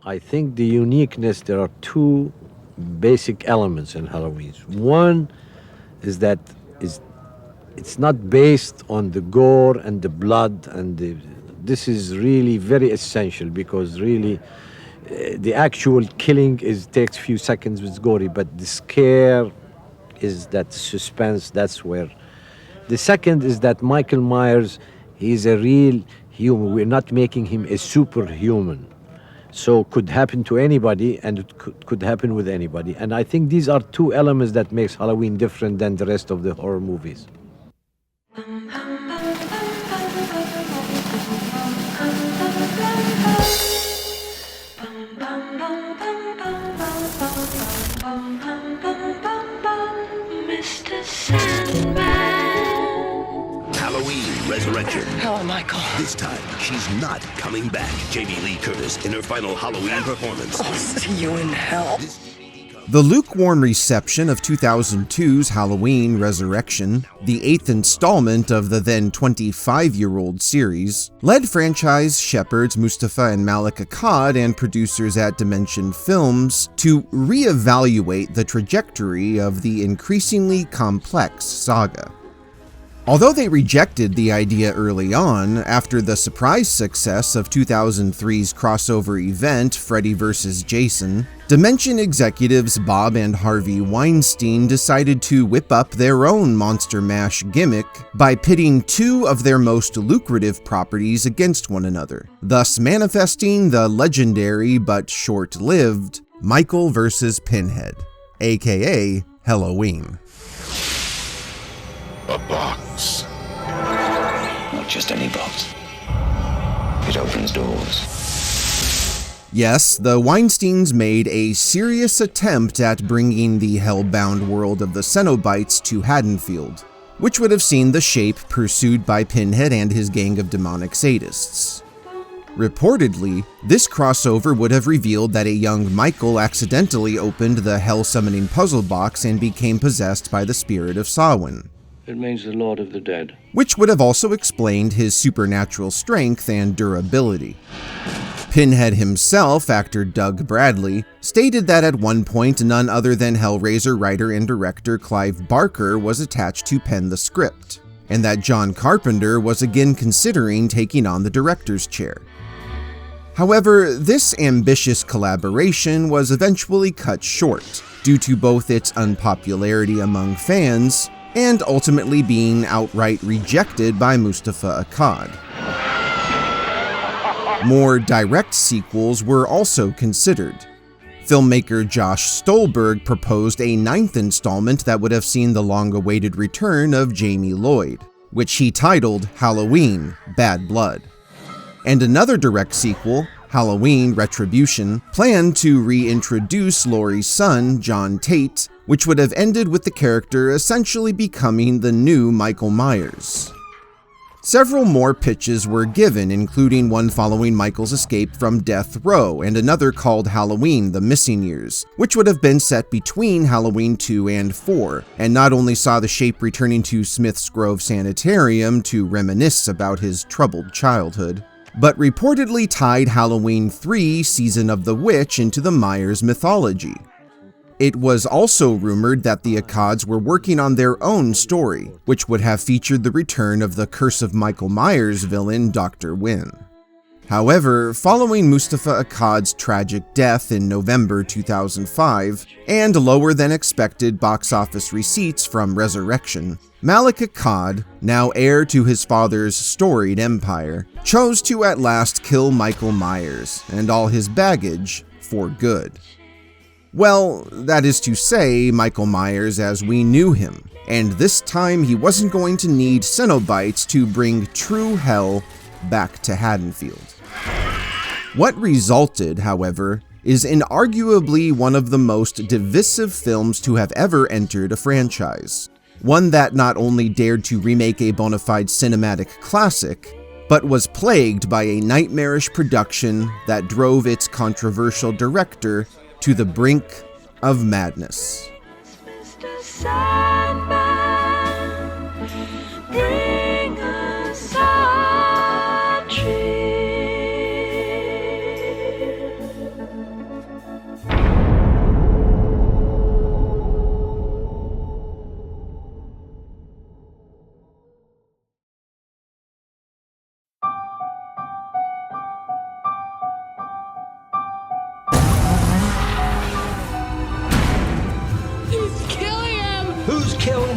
I think the uniqueness, there are two basic elements in Halloween. One is that is it's not based on the gore and the blood this is really very essential because really the actual killing takes few seconds with gory, but the scare is that suspense. That's where the second is that Michael Myers, he's a real human. We're not making him a superhuman. So could happen to anybody, and it could happen with anybody. And I think these are two elements that makes Halloween different than the rest of the horror movies. Mr. Sandman. Halloween Resurrection. Hello, Michael. This time, she's not coming back. Jamie Lee Curtis in her final Halloween performance. I'll see you in hell. The lukewarm reception of 2002's Halloween Resurrection, the 8th installment of the then 25-year-old series, led franchise shepherds Mustafa and Malik Akkad and producers at Dimension Films to reevaluate the trajectory of the increasingly complex saga. Although they rejected the idea early on, after the surprise success of 2003's crossover event Freddy vs. Jason, Dimension executives Bob and Harvey Weinstein decided to whip up their own Monster Mash gimmick by pitting two of their most lucrative properties against one another, thus manifesting the legendary but short-lived Michael vs. Pinhead, aka Halloween. A box. Not just any box. It opens doors. Yes, the Weinsteins made a serious attempt at bringing the hellbound world of the Cenobites to Haddonfield, which would have seen the Shape pursued by Pinhead and his gang of demonic sadists. Reportedly, this crossover would have revealed that a young Michael accidentally opened the hell-summoning puzzle box and became possessed by the spirit of Samhain. It means the Lord of the Dead. Which would have also explained his supernatural strength and durability. Pinhead himself, actor Doug Bradley, stated that at one point none other than Hellraiser writer and director Clive Barker was attached to pen the script, and that John Carpenter was again considering taking on the director's chair. However, this ambitious collaboration was eventually cut short, due to both its unpopularity among fans and ultimately being outright rejected by Mustafa Akkad. More direct sequels were also considered. Filmmaker Josh Stolberg proposed a 9th installment that would have seen the long-awaited return of Jamie Lloyd, which he titled Halloween: Bad Blood. And another direct sequel, Halloween: Retribution, planned to reintroduce Laurie's son, John Tate, which would have ended with the character essentially becoming the new Michael Myers. Several more pitches were given, including one following Michael's escape from death row and another called Halloween: The Missing Years, which would have been set between Halloween 2 and 4, and not only saw the Shape returning to Smith's Grove Sanitarium to reminisce about his troubled childhood, but reportedly tied Halloween 3 Season of the Witch into the Myers mythology. It was also rumored that the Akkads were working on their own story, which would have featured the return of the Curse of Michael Myers villain Dr. Wynn. However, following Mustafa Akkad's tragic death in November 2005, and lower than expected box office receipts from Resurrection, Malik Akkad, now heir to his father's storied empire, chose to at last kill Michael Myers and all his baggage for good. Well, that is to say, Michael Myers as we knew him, and this time he wasn't going to need Cenobites to bring true hell back to Haddonfield. What resulted, however, is inarguably one of the most divisive films to have ever entered a franchise. One that not only dared to remake a bona fide cinematic classic, but was plagued by a nightmarish production that drove its controversial director to the brink of madness. Mr. Sandman, bring us a tree.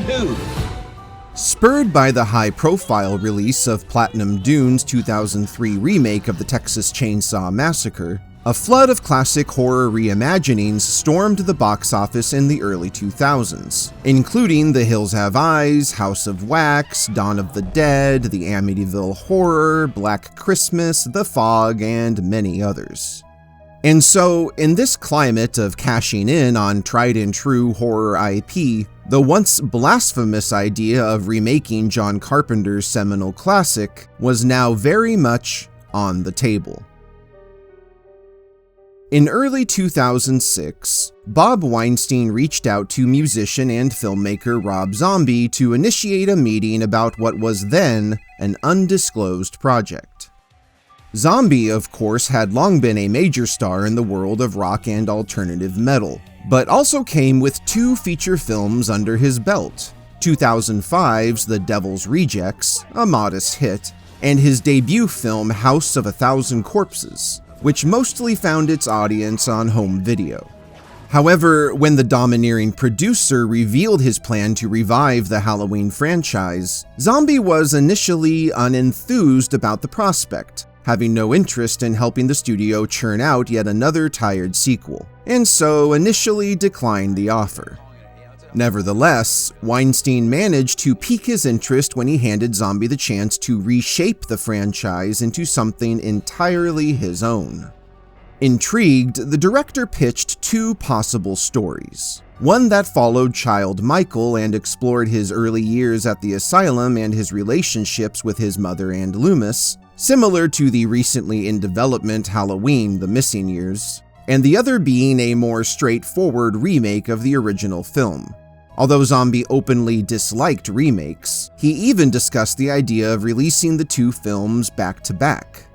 2. Spurred by the high-profile release of Platinum Dune's 2003 remake of the Texas Chainsaw Massacre, a flood of classic horror reimaginings stormed the box office in the early 2000s, including The Hills Have Eyes, House of Wax, Dawn of the Dead, The Amityville Horror, Black Christmas, The Fog, and many others. And so, in this climate of cashing in on tried-and-true horror IP, the once blasphemous idea of remaking John Carpenter's seminal classic was now very much on the table. In early 2006, Bob Weinstein reached out to musician and filmmaker Rob Zombie to initiate a meeting about what was then an undisclosed project. Zombie, of course, had long been a major star in the world of rock and alternative metal, but also came with 2 feature films under his belt: 2005's The Devil's Rejects, a modest hit, and his debut film House of a Thousand Corpses, which mostly found its audience on home video. However, when the domineering producer revealed his plan to revive the Halloween franchise, Zombie was initially unenthused about the prospect, having no interest in helping the studio churn out yet another tired sequel, and so initially declined the offer. Nevertheless, Weinstein managed to pique his interest when he handed Zombie the chance to reshape the franchise into something entirely his own. Intrigued, the director pitched 2 possible stories. One that followed child Michael and explored his early years at the asylum and his relationships with his mother and Loomis, similar to the recently in development Halloween: The Missing Years, and the other being a more straightforward remake of the original film. Although Zombie openly disliked remakes, he even discussed the idea of releasing the 2 films back to back.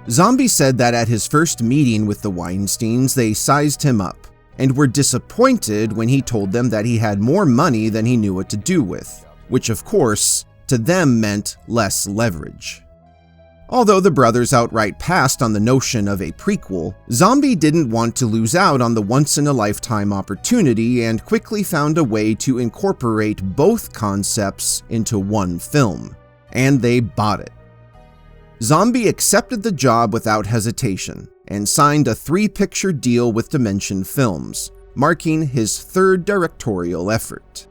Zombie said that at his first meeting with the Weinsteins, they sized him up, and were disappointed when he told them that he had more money than he knew what to do with, which of course, to them meant less leverage. Although the brothers outright passed on the notion of a prequel, Zombie didn't want to lose out on the once-in-a-lifetime opportunity and quickly found a way to incorporate both concepts into one film, and they bought it. Zombie accepted the job without hesitation and signed a 3-picture deal with Dimension Films, marking his 3rd directorial effort.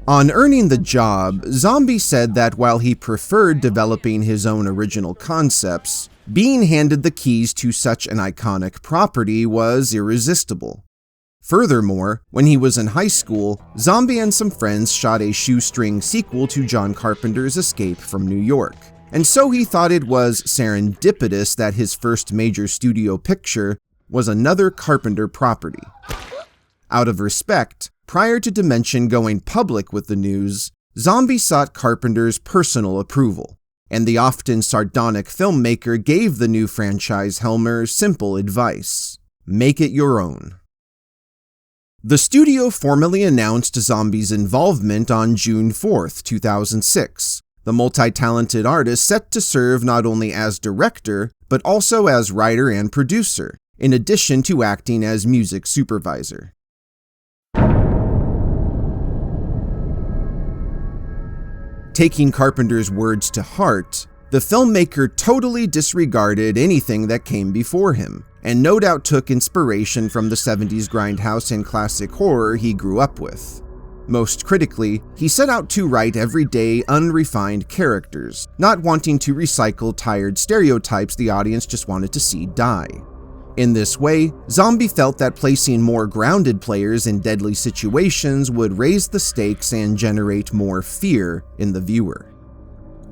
On earning the job, Zombie said that while he preferred developing his own original concepts, being handed the keys to such an iconic property was irresistible. Furthermore, when he was in high school, Zombie and some friends shot a shoestring sequel to John Carpenter's Escape from New York, and so he thought it was serendipitous that his first major studio picture was another Carpenter property. Out of respect, prior to Dimension going public with the news, Zombie sought Carpenter's personal approval, and the often sardonic filmmaker gave the new franchise helmer simple advice: make it your own. The studio formally announced Zombie's involvement on June 4th, 2006, the multi-talented artist set to serve not only as director, but also as writer and producer, in addition to acting as music supervisor. Taking Carpenter's words to heart, the filmmaker totally disregarded anything that came before him, and no doubt took inspiration from the 70s grindhouse and classic horror he grew up with. Most critically, he set out to write everyday, unrefined characters, not wanting to recycle tired stereotypes the audience just wanted to see die. In this way, Zombie felt that placing more grounded players in deadly situations would raise the stakes and generate more fear in the viewer.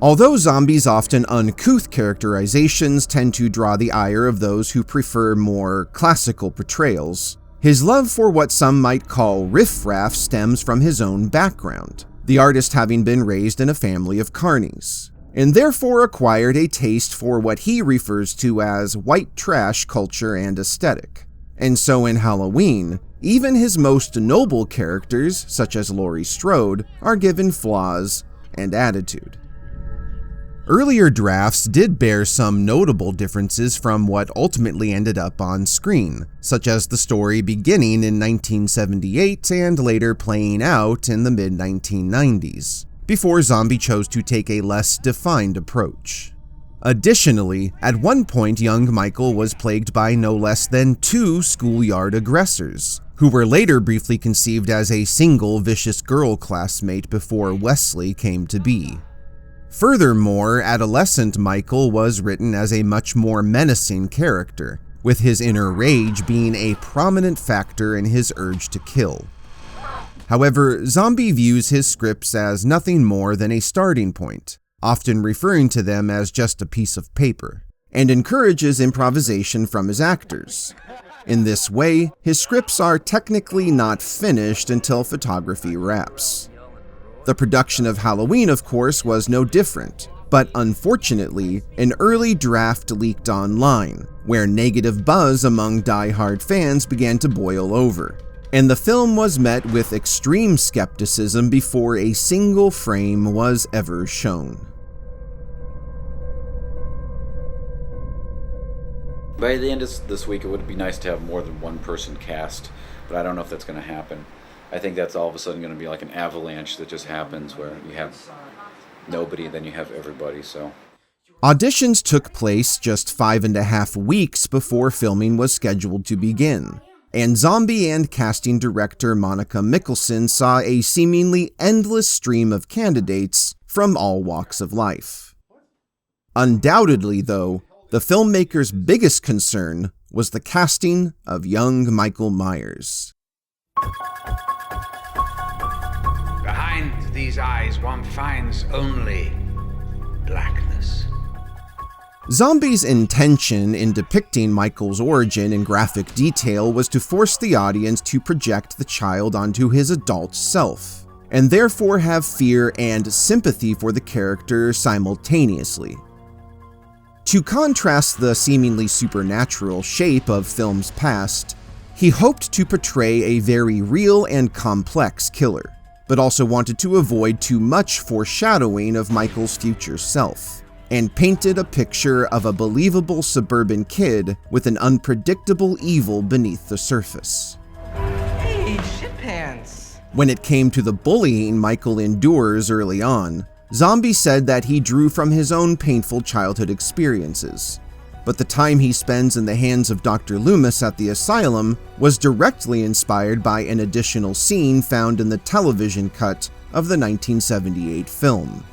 Although Zombie's often uncouth characterizations tend to draw the ire of those who prefer more classical portrayals, his love for what some might call riffraff stems from his own background, the artist having been raised in a family of carnies, and therefore acquired a taste for what he refers to as white trash culture and aesthetic. And so in Halloween, even his most noble characters, such as Laurie Strode, are given flaws and attitude. Earlier drafts did bear some notable differences from what ultimately ended up on screen, such as the story beginning in 1978 and later playing out in the mid-1990s, before Zombie chose to take a less defined approach. Additionally, at one point young Michael was plagued by no less than 2 schoolyard aggressors, who were later briefly conceived as a single vicious girl classmate before Wesley came to be. Furthermore, adolescent Michael was written as a much more menacing character, with his inner rage being a prominent factor in his urge to kill. However, Zombie views his scripts as nothing more than a starting point, often referring to them as just a piece of paper, and encourages improvisation from his actors. In this way, his scripts are technically not finished until photography wraps. The production of Halloween, of course, was no different, but unfortunately, an early draft leaked online, where negative buzz among die-hard fans began to boil over, and the film was met with extreme skepticism before a single frame was ever shown. By the end of this week, it would be nice to have more than one person cast, but I don't know if that's going to happen. I think that's all of a sudden going to be like an avalanche that just happens where you have nobody, then you have everybody, so. Auditions took place just 5.5 weeks before filming was scheduled to begin, and Zombie and casting director Monica Mickelson saw a seemingly endless stream of candidates from all walks of life. Undoubtedly, though, the filmmaker's biggest concern was the casting of young Michael Myers. Behind these eyes, one finds only blackness. Zombie's intention in depicting Michael's origin in graphic detail was to force the audience to project the child onto his adult self, and therefore have fear and sympathy for the character simultaneously. To contrast the seemingly supernatural shape of film's past, he hoped to portray a very real and complex killer, but also wanted to avoid too much foreshadowing of Michael's future self, and painted a picture of a believable suburban kid with an unpredictable evil beneath the surface. Hey, shitpants! When it came to the bullying Michael endures early on, Zombie said that he drew from his own painful childhood experiences, but the time he spends in the hands of Dr. Loomis at the asylum was directly inspired by an additional scene found in the television cut of the 1978 film.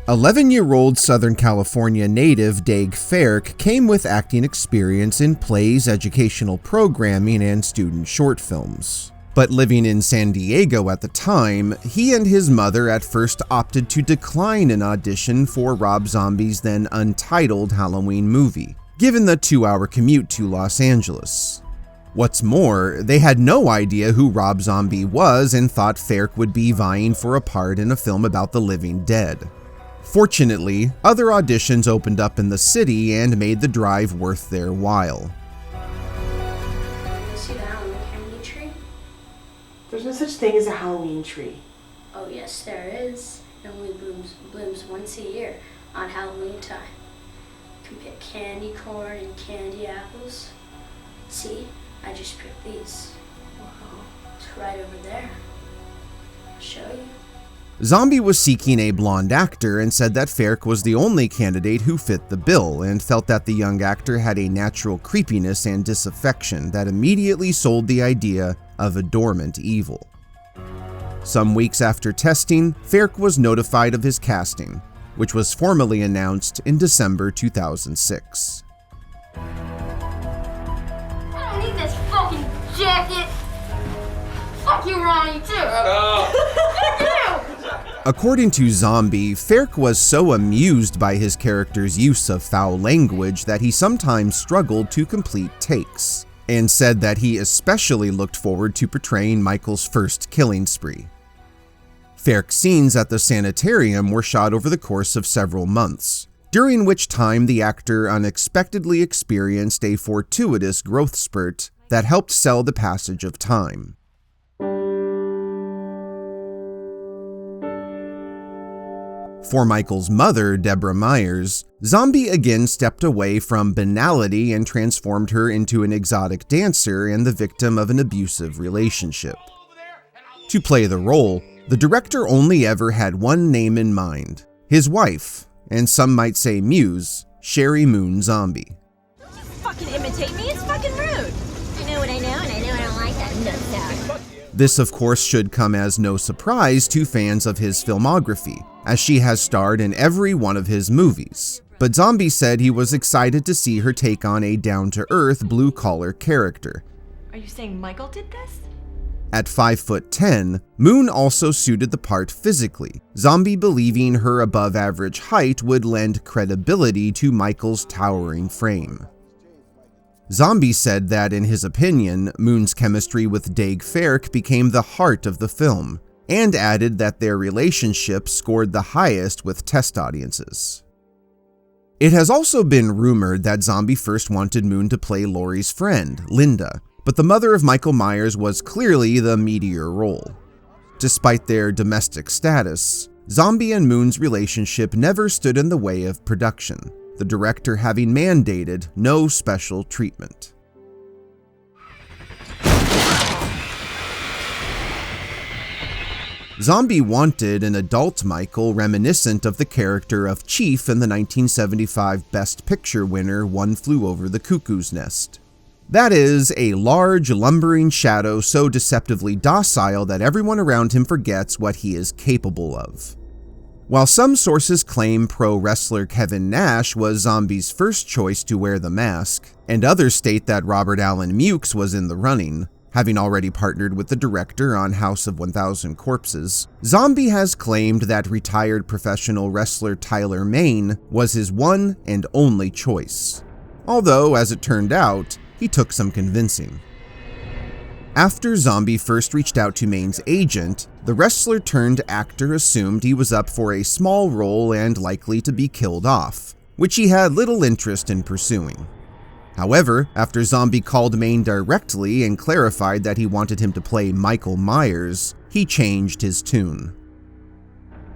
"11-year-old Southern California native Daeg Faerch came with acting experience in plays, educational programming, and student short films. But living in San Diego at the time, he and his mother at first opted to decline an audition for Rob Zombie's then untitled Halloween movie, given the 2-hour commute to Los Angeles. What's more, they had no idea who Rob Zombie was and thought Faerch would be vying for a part in a film about the living dead. Fortunately, other auditions opened up in the city and made the drive worth their while. See the Halloween tree? There's no such thing as a Halloween tree. Oh yes, there is. It only blooms once a year on Halloween time. You can pick candy corn and candy apples. See, I just picked these. Wow. It's right over there. I'll show you. Zombie was seeking a blonde actor and said that Faerch was the only candidate who fit the bill, and felt that the young actor had a natural creepiness and disaffection that immediately sold the idea of a dormant evil. Some weeks after testing, Faerch was notified of his casting, which was formally announced in December 2006. I don't need this fucking jacket! Fuck you, Ronnie, too! Fuck you! According to Zombie, Faerch was so amused by his character's use of foul language that he sometimes struggled to complete takes, and said that he especially looked forward to portraying Michael's first killing spree. Faerch's scenes at the sanitarium were shot over the course of several months, during which time the actor unexpectedly experienced a fortuitous growth spurt that helped sell the passage of time. For Michael's mother, Deborah Myers, Zombie again stepped away from banality and transformed her into an exotic dancer and the victim of an abusive relationship. To play the role, the director only ever had one name in mind, his wife, and some might say muse, Sheri Moon Zombie. Don't just fucking imitate me, it's fucking rude. I know what I know, and I know I don't like that nutsack. This, of course, should come as no surprise to fans of his filmography, as she has starred in every one of his movies. But Zombie said he was excited to see her take on a down-to-earth, blue-collar character. Are you saying Michael did this? At 5'10", Moon also suited the part physically, Zombie believing her above-average height would lend credibility to Michael's towering frame. Zombie said that, in his opinion, Moon's chemistry with Daeg Faerch became the heart of the film, and added that their relationship scored the highest with test audiences. It has also been rumored that Zombie first wanted Moon to play Laurie's friend, Linda, but the mother of Michael Myers was clearly the meatier role. Despite their domestic status, Zombie and Moon's relationship never stood in the way of production, the director having mandated no special treatment. Zombie wanted an adult Michael reminiscent of the character of Chief in the 1975 Best Picture winner One Flew Over the Cuckoo's Nest. That is, a large, lumbering shadow so deceptively docile that everyone around him forgets what he is capable of. While some sources claim pro wrestler Kevin Nash was Zombie's first choice to wear the mask, and others state that Robert Allen Mewes was in the running, having already partnered with the director on House of 1000 Corpses, Zombie has claimed that retired professional wrestler Tyler Mane was his one and only choice. Although, as it turned out, he took some convincing. After Zombie first reached out to Mane's agent, the wrestler-turned-actor assumed he was up for a small role and likely to be killed off, which he had little interest in pursuing. However, after Zombie called Mane directly and clarified that he wanted him to play Michael Myers, he changed his tune.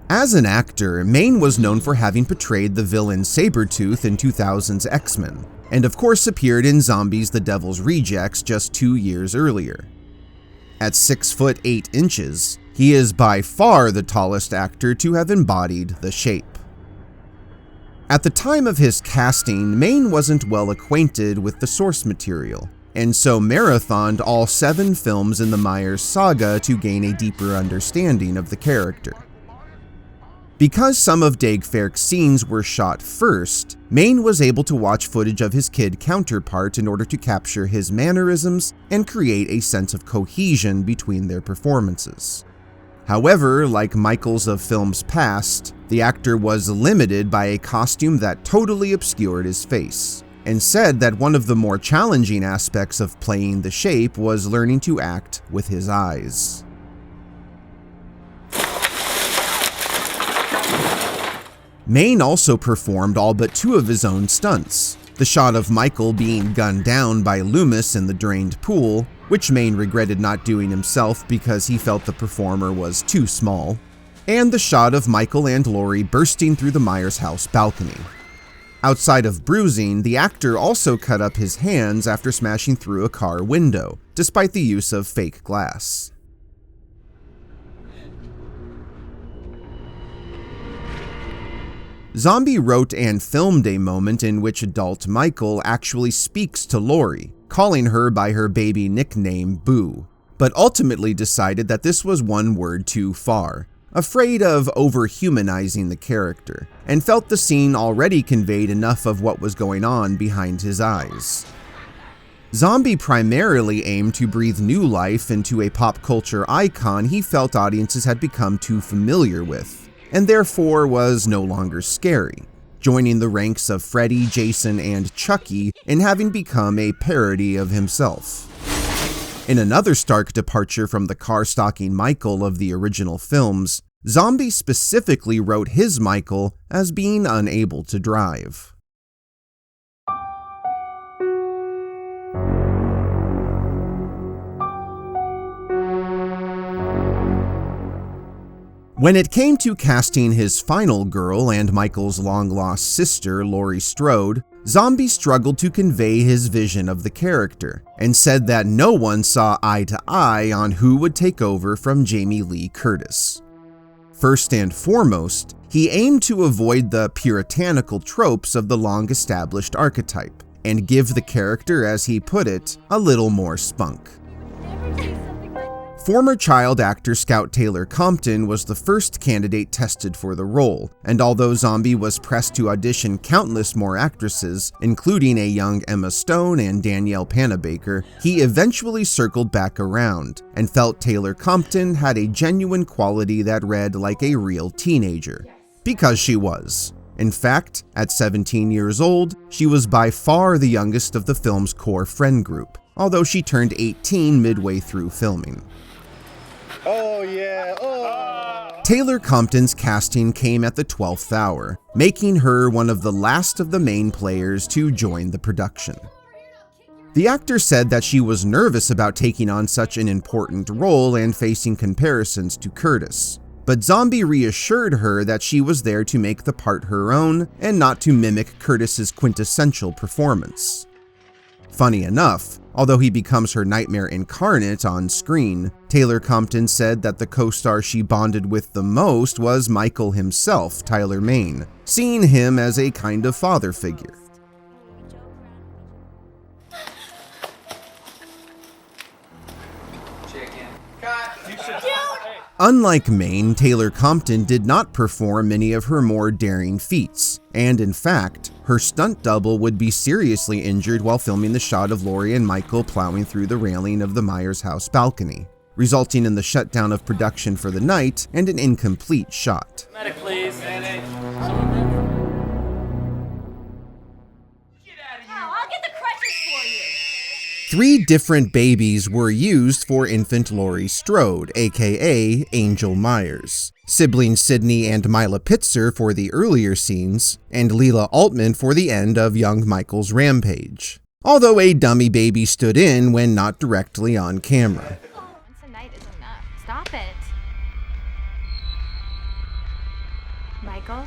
As an actor, Mane was known for having portrayed the villain Sabretooth in 2000's X-Men, and of course appeared in Zombie's The Devil's Rejects just 2 years earlier. At 6 foot 8 inches, he is by far the tallest actor to have embodied the shape. At the time of his casting, Mane wasn't well acquainted with the source material, and so marathoned all 7 films in the Myers saga to gain a deeper understanding of the character. Because some of Daeg Faerch's scenes were shot first, Mane was able to watch footage of his kid counterpart in order to capture his mannerisms and create a sense of cohesion between their performances. However, like Michaels of films past, the actor was limited by a costume that totally obscured his face, and said that one of the more challenging aspects of playing the shape was learning to act with his eyes. Mane also performed all but 2 of his own stunts, the shot of Michael being gunned down by Loomis in the drained pool, which Mane regretted not doing himself because he felt the performer was too small, and the shot of Michael and Laurie bursting through the Myers house balcony. Outside of bruising, the actor also cut up his hands after smashing through a car window, despite the use of fake glass. Zombie wrote and filmed a moment in which adult Michael actually speaks to Laurie, calling her by her baby nickname Boo, but ultimately decided that this was one word too far, afraid of over-humanizing the character, and felt the scene already conveyed enough of what was going on behind his eyes. Zombie primarily aimed to breathe new life into a pop culture icon he felt audiences had become too familiar with, and therefore was no longer scary, joining the ranks of Freddy, Jason, and Chucky in having become a parody of himself. In another stark departure from the car-stalking Michael of the original films, Zombie specifically wrote his Michael as being unable to drive. When it came to casting his final girl and Michael's long-lost sister, Laurie Strode, Zombie struggled to convey his vision of the character, and said that no one saw eye to eye on who would take over from Jamie Lee Curtis. First and foremost, he aimed to avoid the puritanical tropes of the long-established archetype, and give the character, as he put it, a little more spunk. Former child actor Scout Taylor-Compton was the first candidate tested for the role, and although Zombie was pressed to audition countless more actresses, including a young Emma Stone and Danielle Panabaker, he eventually circled back around, and felt Taylor-Compton had a genuine quality that read like a real teenager. Because she was. In fact, at 17 years old, she was by far the youngest of the film's core friend group, although she turned 18 midway through filming. Oh yeah, oh! Taylor-Compton's casting came at the 12th hour, making her one of the last of the main players to join the production. The actor said that she was nervous about taking on such an important role and facing comparisons to Curtis, but Zombie reassured her that she was there to make the part her own and not to mimic Curtis's quintessential performance. Funny enough, although he becomes her nightmare incarnate on screen, Taylor-Compton said that the co-star she bonded with the most was Michael himself, Tyler Mane, seeing him as a kind of father figure. Unlike Mane, Taylor-Compton did not perform many of her more daring feats, and in fact, her stunt double would be seriously injured while filming the shot of Laurie and Michael plowing through the railing of the Myers house balcony, resulting in the shutdown of production for the night and an incomplete shot. Medic, please. Medic. I'll get the crutches for you. 3 different babies were used for infant Laurie Strode, aka Angel Myers. Siblings Sydney and Mila Pitzer for the earlier scenes, and Leela Altman for the end of young Michael's rampage. Although a dummy baby stood in when not directly on camera. Once a night is enough. Stop it. Michael?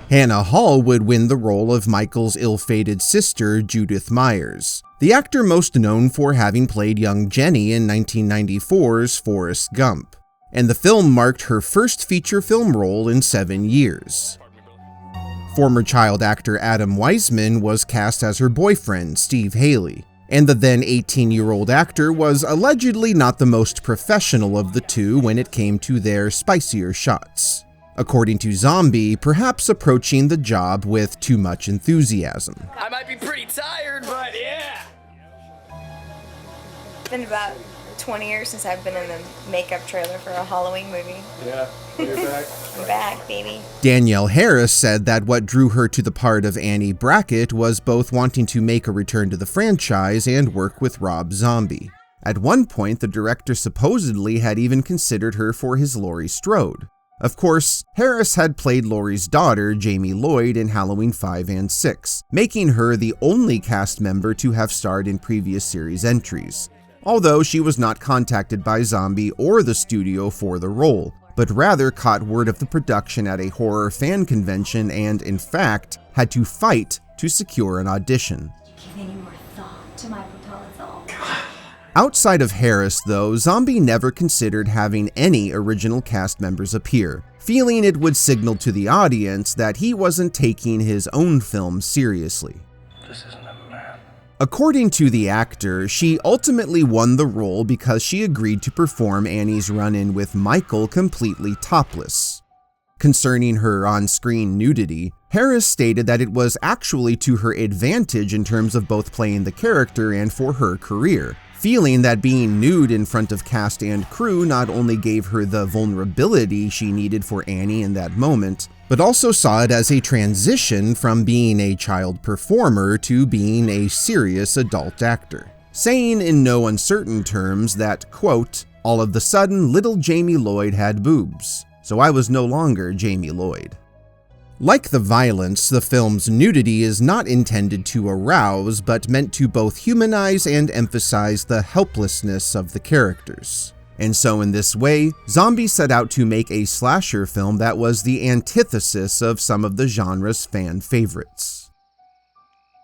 Hannah Hall would win the role of Michael's ill-fated sister, Judith Myers, the actor most known for having played young Jenny in 1994's Forrest Gump, and the film marked her first feature film role in 7 years. Former child actor Adam Weisman was cast as her boyfriend, Steve Haley, and the then 18-year-old actor was allegedly not the most professional of the two when it came to their spicier shots. According to Zombie, perhaps approaching the job with too much enthusiasm. I might be pretty tired, but yeah! It's been about 20 years since I've been in the makeup trailer for a Halloween movie. Yeah, you're back. I'm back, baby. Danielle Harris said that what drew her to the part of Annie Brackett was both wanting to make a return to the franchise and work with Rob Zombie. At one point, the director supposedly had even considered her for his Laurie Strode. Of course, Harris had played Laurie's daughter, Jamie Lloyd, in Halloween 5 and 6, making her the only cast member to have starred in previous series entries. Although she was not contacted by Zombie or the studio for the role, but rather caught word of the production at a horror fan convention and, in fact, had to fight to secure an audition. Give any more thought to my proposal. Outside of Harris, though, Zombie never considered having any original cast members appear, feeling it would signal to the audience that he wasn't taking his own film seriously. This isn't a man. According to the actor, she ultimately won the role because she agreed to perform Annie's run-in with Michael completely topless. Concerning her on-screen nudity, Harris stated that it was actually to her advantage in terms of both playing the character and for her career, feeling that being nude in front of cast and crew not only gave her the vulnerability she needed for Annie in that moment, but also saw it as a transition from being a child performer to being a serious adult actor, saying in no uncertain terms that, quote, all of the sudden little Jamie Lloyd had boobs, so I was no longer Jamie Lloyd. Like the violence, the film's nudity is not intended to arouse, but meant to both humanize and emphasize the helplessness of the characters. And so in this way, Zombie set out to make a slasher film that was the antithesis of some of the genre's fan favorites.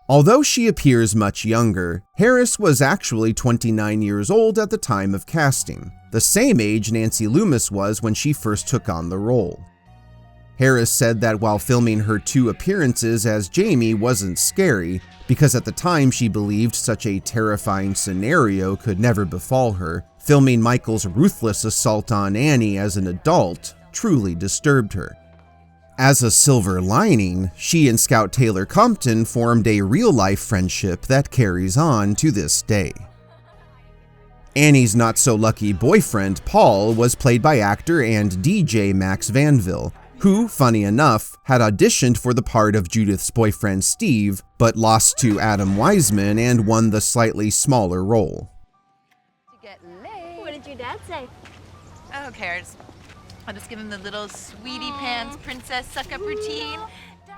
Although she appears much younger, Harris was actually 29 years old at the time of casting, the same age Nancy Loomis was when she first took on the role. Harris said that while filming her 2 appearances as Jamie wasn't scary, because at the time she believed such a terrifying scenario could never befall her, filming Michael's ruthless assault on Annie as an adult truly disturbed her. As a silver lining, she and Scout Taylor-Compton formed a real-life friendship that carries on to this day. Annie's not-so-lucky boyfriend, Paul, was played by actor and DJ Max Vanville, who, funny enough, had auditioned for the part of Judith's boyfriend Steve, but lost to Adam Wiseman and won the slightly smaller role. What did your dad say? Who cares? I'll just give him the little sweetie pants princess suck-up routine.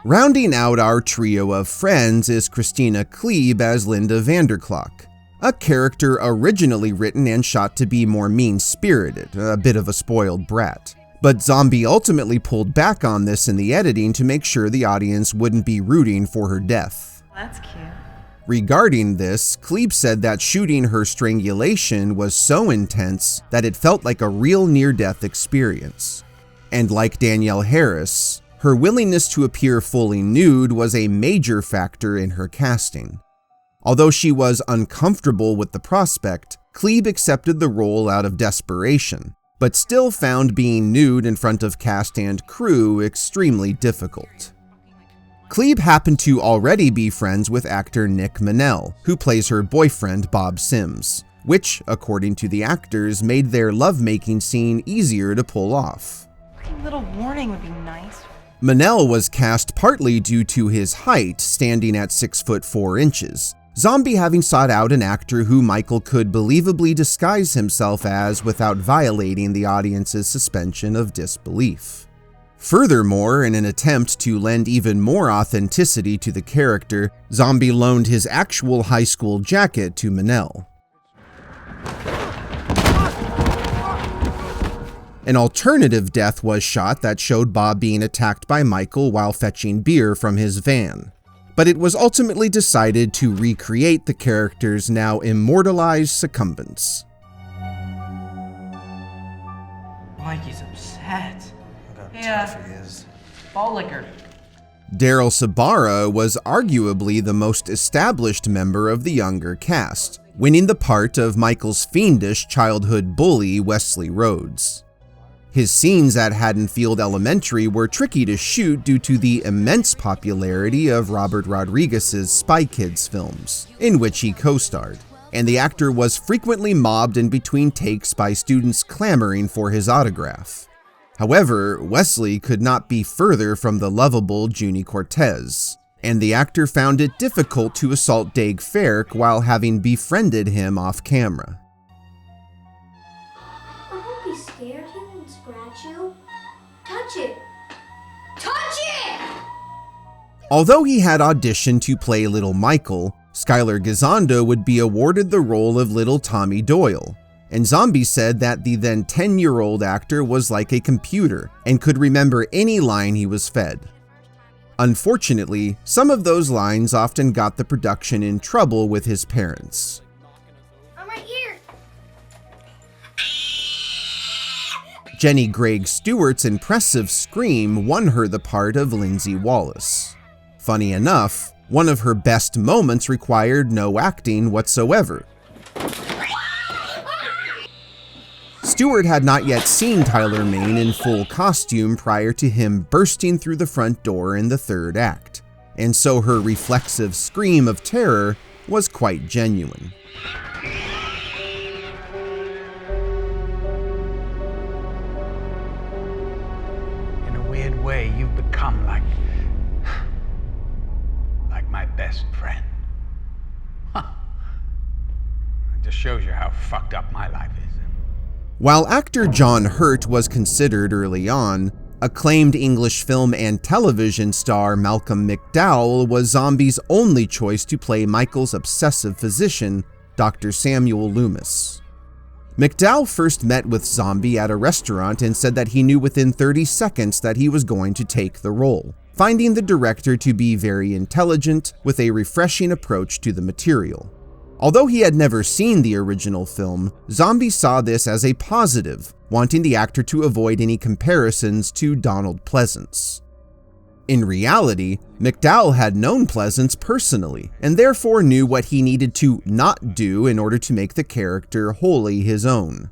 Rounding out our trio of friends is Christina Klebe as Linda Vanderklok, a character originally written and shot to be more mean-spirited, a bit of a spoiled brat. But Zombie ultimately pulled back on this in the editing to make sure the audience wouldn't be rooting for her death. That's cute. Regarding this, Klebe said that shooting her strangulation was so intense that it felt like a real near-death experience. And like Danielle Harris, her willingness to appear fully nude was a major factor in her casting. Although she was uncomfortable with the prospect, Klebe accepted the role out of desperation, but still found being nude in front of cast and crew extremely difficult. Klebe happened to already be friends with actor Nick Manel, who plays her boyfriend Bob Sims, which, according to the actors, made their lovemaking scene easier to pull off. A little warning would be nice. Manel was cast partly due to his height, standing at 6'4". Zombie having sought out an actor who Michael could believably disguise himself as without violating the audience's suspension of disbelief. Furthermore, in an attempt to lend even more authenticity to the character, Zombie loaned his actual high school jacket to Manel. An alternative death was shot that showed Bob being attacked by Michael while fetching beer from his van, but it was ultimately decided to recreate the character's now immortalized succumbance. Mikey's upset. Tough he is. Ball liquor. Daryl Sabara was arguably the most established member of the younger cast, winning the part of Michael's fiendish childhood bully Wesley Rhodes. His scenes at Haddonfield Elementary were tricky to shoot due to the immense popularity of Robert Rodriguez's Spy Kids films, in which he co-starred, and the actor was frequently mobbed in between takes by students clamoring for his autograph. However, Wesley could not be further from the lovable Junie Cortez, and the actor found it difficult to assault Daeg Faerch while having befriended him off camera. I won't be scared. He won't scratch you. Touch it. Touch it! Although he had auditioned to play Little Michael, Skylar Gisondo would be awarded the role of Little Tommy Doyle, and Zombie said that the then 10-year-old actor was like a computer and could remember any line he was fed. Unfortunately, some of those lines often got the production in trouble with his parents. I'm right here. Jenny Gregg Stewart's impressive scream won her the part of Lindsay Wallace. Funny enough, one of her best moments required no acting whatsoever. Stewart had not yet seen Tyler Mane in full costume prior to him bursting through the front door in the third act, and so her reflexive scream of terror was quite genuine. In a weird way, you've become like my best friend. Huh. It just shows you how fucked up my life is. While actor John Hurt was considered early on, acclaimed English film and television star Malcolm McDowell was Zombie's only choice to play Michael's obsessive physician, Dr. Samuel Loomis. McDowell first met with Zombie at a restaurant and said that he knew within 30 seconds that he was going to take the role, finding the director to be very intelligent with a refreshing approach to the material. Although he had never seen the original film, Zombie saw this as a positive, wanting the actor to avoid any comparisons to Donald Pleasance. In reality, McDowell had known Pleasance personally, and therefore knew what he needed to not do in order to make the character wholly his own.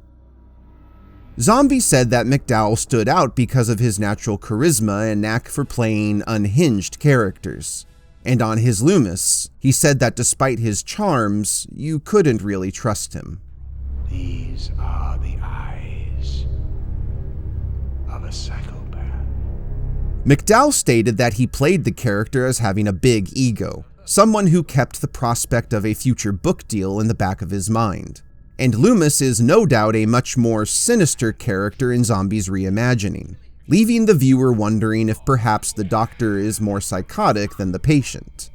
Zombie said that McDowell stood out because of his natural charisma and knack for playing unhinged characters. And on his Loomis, he said that despite his charms, you couldn't really trust him. These are the eyes of a psychopath. McDowell stated that he played the character as having a big ego, someone who kept the prospect of a future book deal in the back of his mind. And Loomis is no doubt a much more sinister character in Zombie's reimagining, leaving the viewer wondering if perhaps the doctor is more psychotic than the patient.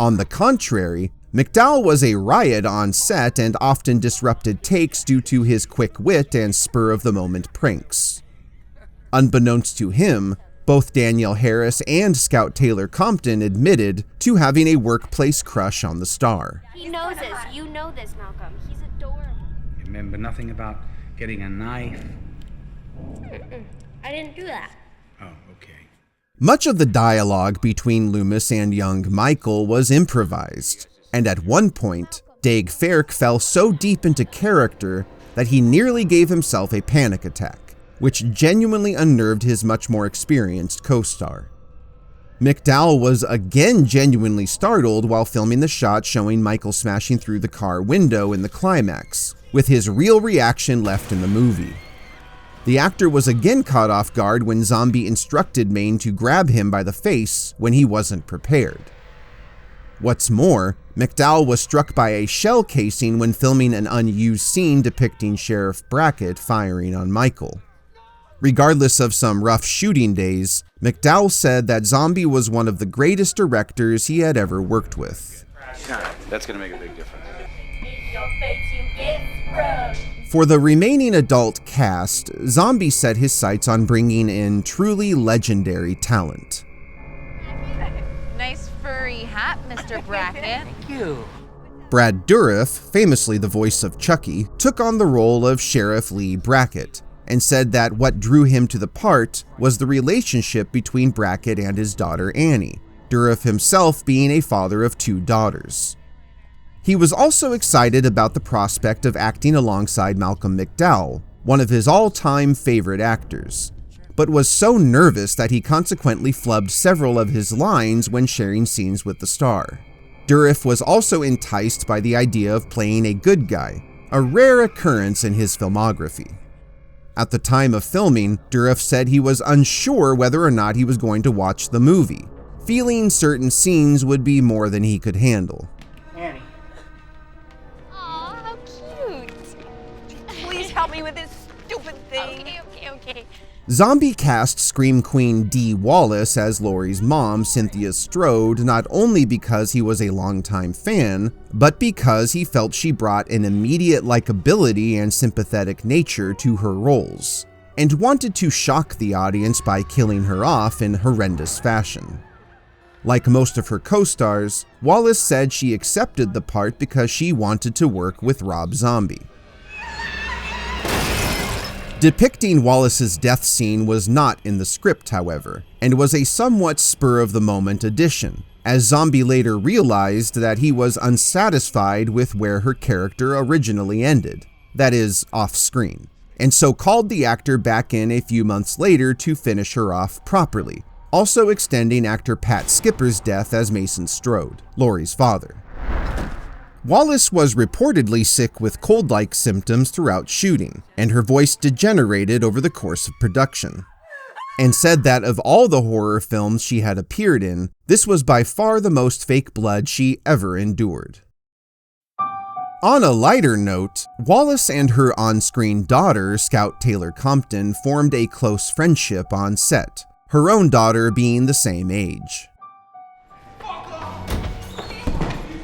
On the contrary, McDowell was a riot on set and often disrupted takes due to his quick wit and spur-of-the-moment pranks. Unbeknownst to him, both Danielle Harris and Scout Taylor-Compton admitted to having a workplace crush on the star. He knows this. You know this, Malcolm. He's adorable. You remember nothing about getting a knife? I didn't do that. Oh, okay. Much of the dialogue between Loomis and young Michael was improvised, and at one point, Daeg Faerch fell so deep into character that he nearly gave himself a panic attack, which genuinely unnerved his much more experienced co-star. McDowell was again genuinely startled while filming the shot showing Michael smashing through the car window in the climax, with his real reaction left in the movie. The actor was again caught off guard when Zombie instructed Maine to grab him by the face when he wasn't prepared. What's more, McDowell was struck by a shell casing when filming an unused scene depicting Sheriff Brackett firing on Michael. Regardless of some rough shooting days, McDowell said that Zombie was one of the greatest directors he had ever worked with. That's going to make a big difference. For the remaining adult cast, Zombie set his sights on bringing in truly legendary talent. Nice furry hat, Mr. Brackett. Thank you. Brad Dourif, famously the voice of Chucky, took on the role of Sheriff Lee Brackett, and said that what drew him to the part was the relationship between Brackett and his daughter Annie, Dourif himself being a father of 2 daughters. He was also excited about the prospect of acting alongside Malcolm McDowell, one of his all-time favorite actors, but was so nervous that he consequently flubbed several of his lines when sharing scenes with the star. Dourif was also enticed by the idea of playing a good guy, a rare occurrence in his filmography. At the time of filming, Dourif said he was unsure whether or not he was going to watch the movie, feeling certain scenes would be more than he could handle. Annie. Aw, how cute. Please help me with this stupid thing. Okay. Zombie cast Scream Queen Dee Wallace as Laurie's mom, Cynthia Strode, not only because he was a longtime fan, but because he felt she brought an immediate likability and sympathetic nature to her roles, and wanted to shock the audience by killing her off in horrendous fashion. Like most of her co-stars, Wallace said she accepted the part because she wanted to work with Rob Zombie. Depicting Wallace's death scene was not in the script, however, and was a somewhat spur-of-the-moment addition, as Zombie later realized that he was unsatisfied with where her character originally ended, that is, off-screen, and so called the actor back in a few months later to finish her off properly, also extending actor Pat Skipper's death as Mason Strode, Laurie's father. Wallace was reportedly sick with cold-like symptoms throughout shooting, and her voice degenerated over the course of production, and said that of all the horror films she had appeared in, this was by far the most fake blood she ever endured. On a lighter note, Wallace and her on-screen daughter, Scout Taylor-Compton, formed a close friendship on set, her own daughter being the same age.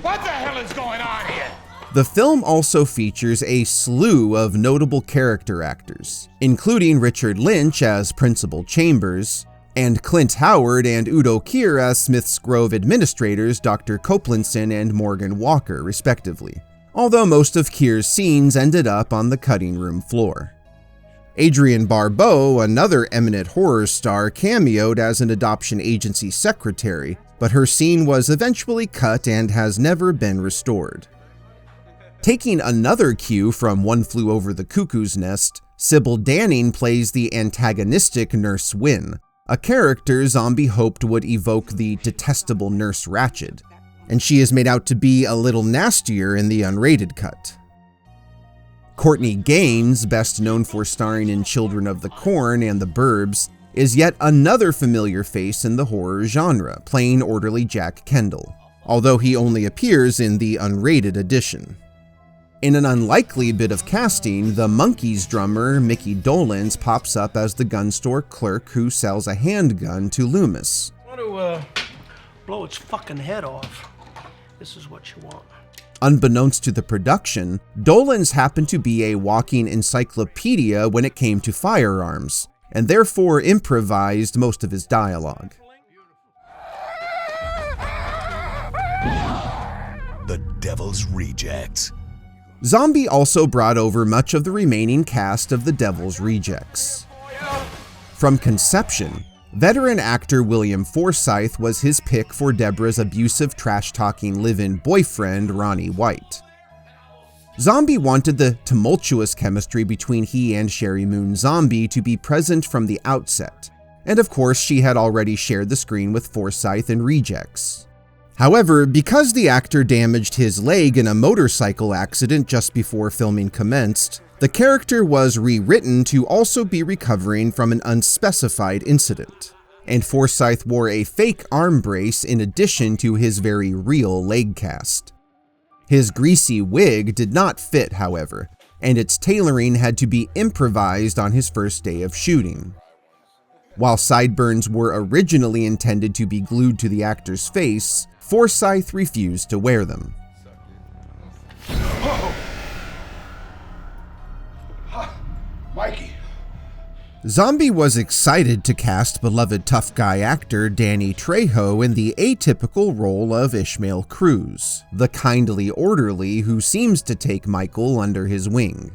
What the hell is going on here? The film also features a slew of notable character actors, including Richard Lynch as Principal Chambers, and Clint Howard and Udo Kier as Smith's Grove administrators Dr. Coplinson and Morgan Walker, respectively, although most of Kier's scenes ended up on the cutting room floor. Adrienne Barbeau, another eminent horror star, cameoed as an adoption agency secretary, but her scene was eventually cut and has never been restored. Taking another cue from One Flew Over the Cuckoo's Nest, Sybil Danning plays the antagonistic Nurse Wynne, a character Zombie hoped would evoke the detestable Nurse Ratched, and she is made out to be a little nastier in the unrated cut. Courtney Gaines, best known for starring in Children of the Corn and The Burbs, is yet another familiar face in the horror genre, playing orderly Jack Kendall, although he only appears in the unrated edition. In an unlikely bit of casting, the Monkees drummer Mickey Dolenz pops up as the gun store clerk who sells a handgun to Loomis. Want to blow its fucking head off. This is what you want. Unbeknownst to the production, Dolenz happened to be a walking encyclopedia when it came to firearms, and therefore improvised most of his dialogue. The Devil's Rejects. Zombie also brought over much of the remaining cast of The Devil's Rejects. From conception, veteran actor William Forsythe was his pick for Deborah's abusive, trash-talking live-in boyfriend, Ronnie White. Zombie wanted the tumultuous chemistry between he and Sheri Moon Zombie to be present from the outset, and of course she had already shared the screen with Forsythe in Rejects. However, because the actor damaged his leg in a motorcycle accident just before filming commenced, the character was rewritten to also be recovering from an unspecified incident, and Forsythe wore a fake arm brace in addition to his very real leg cast. His greasy wig did not fit, however, and its tailoring had to be improvised on his first day of shooting. While sideburns were originally intended to be glued to the actor's face, Forsythe refused to wear them. Mikey. Zombie was excited to cast beloved tough guy actor Danny Trejo in the atypical role of Ishmael Cruz, the kindly orderly who seems to take Michael under his wing.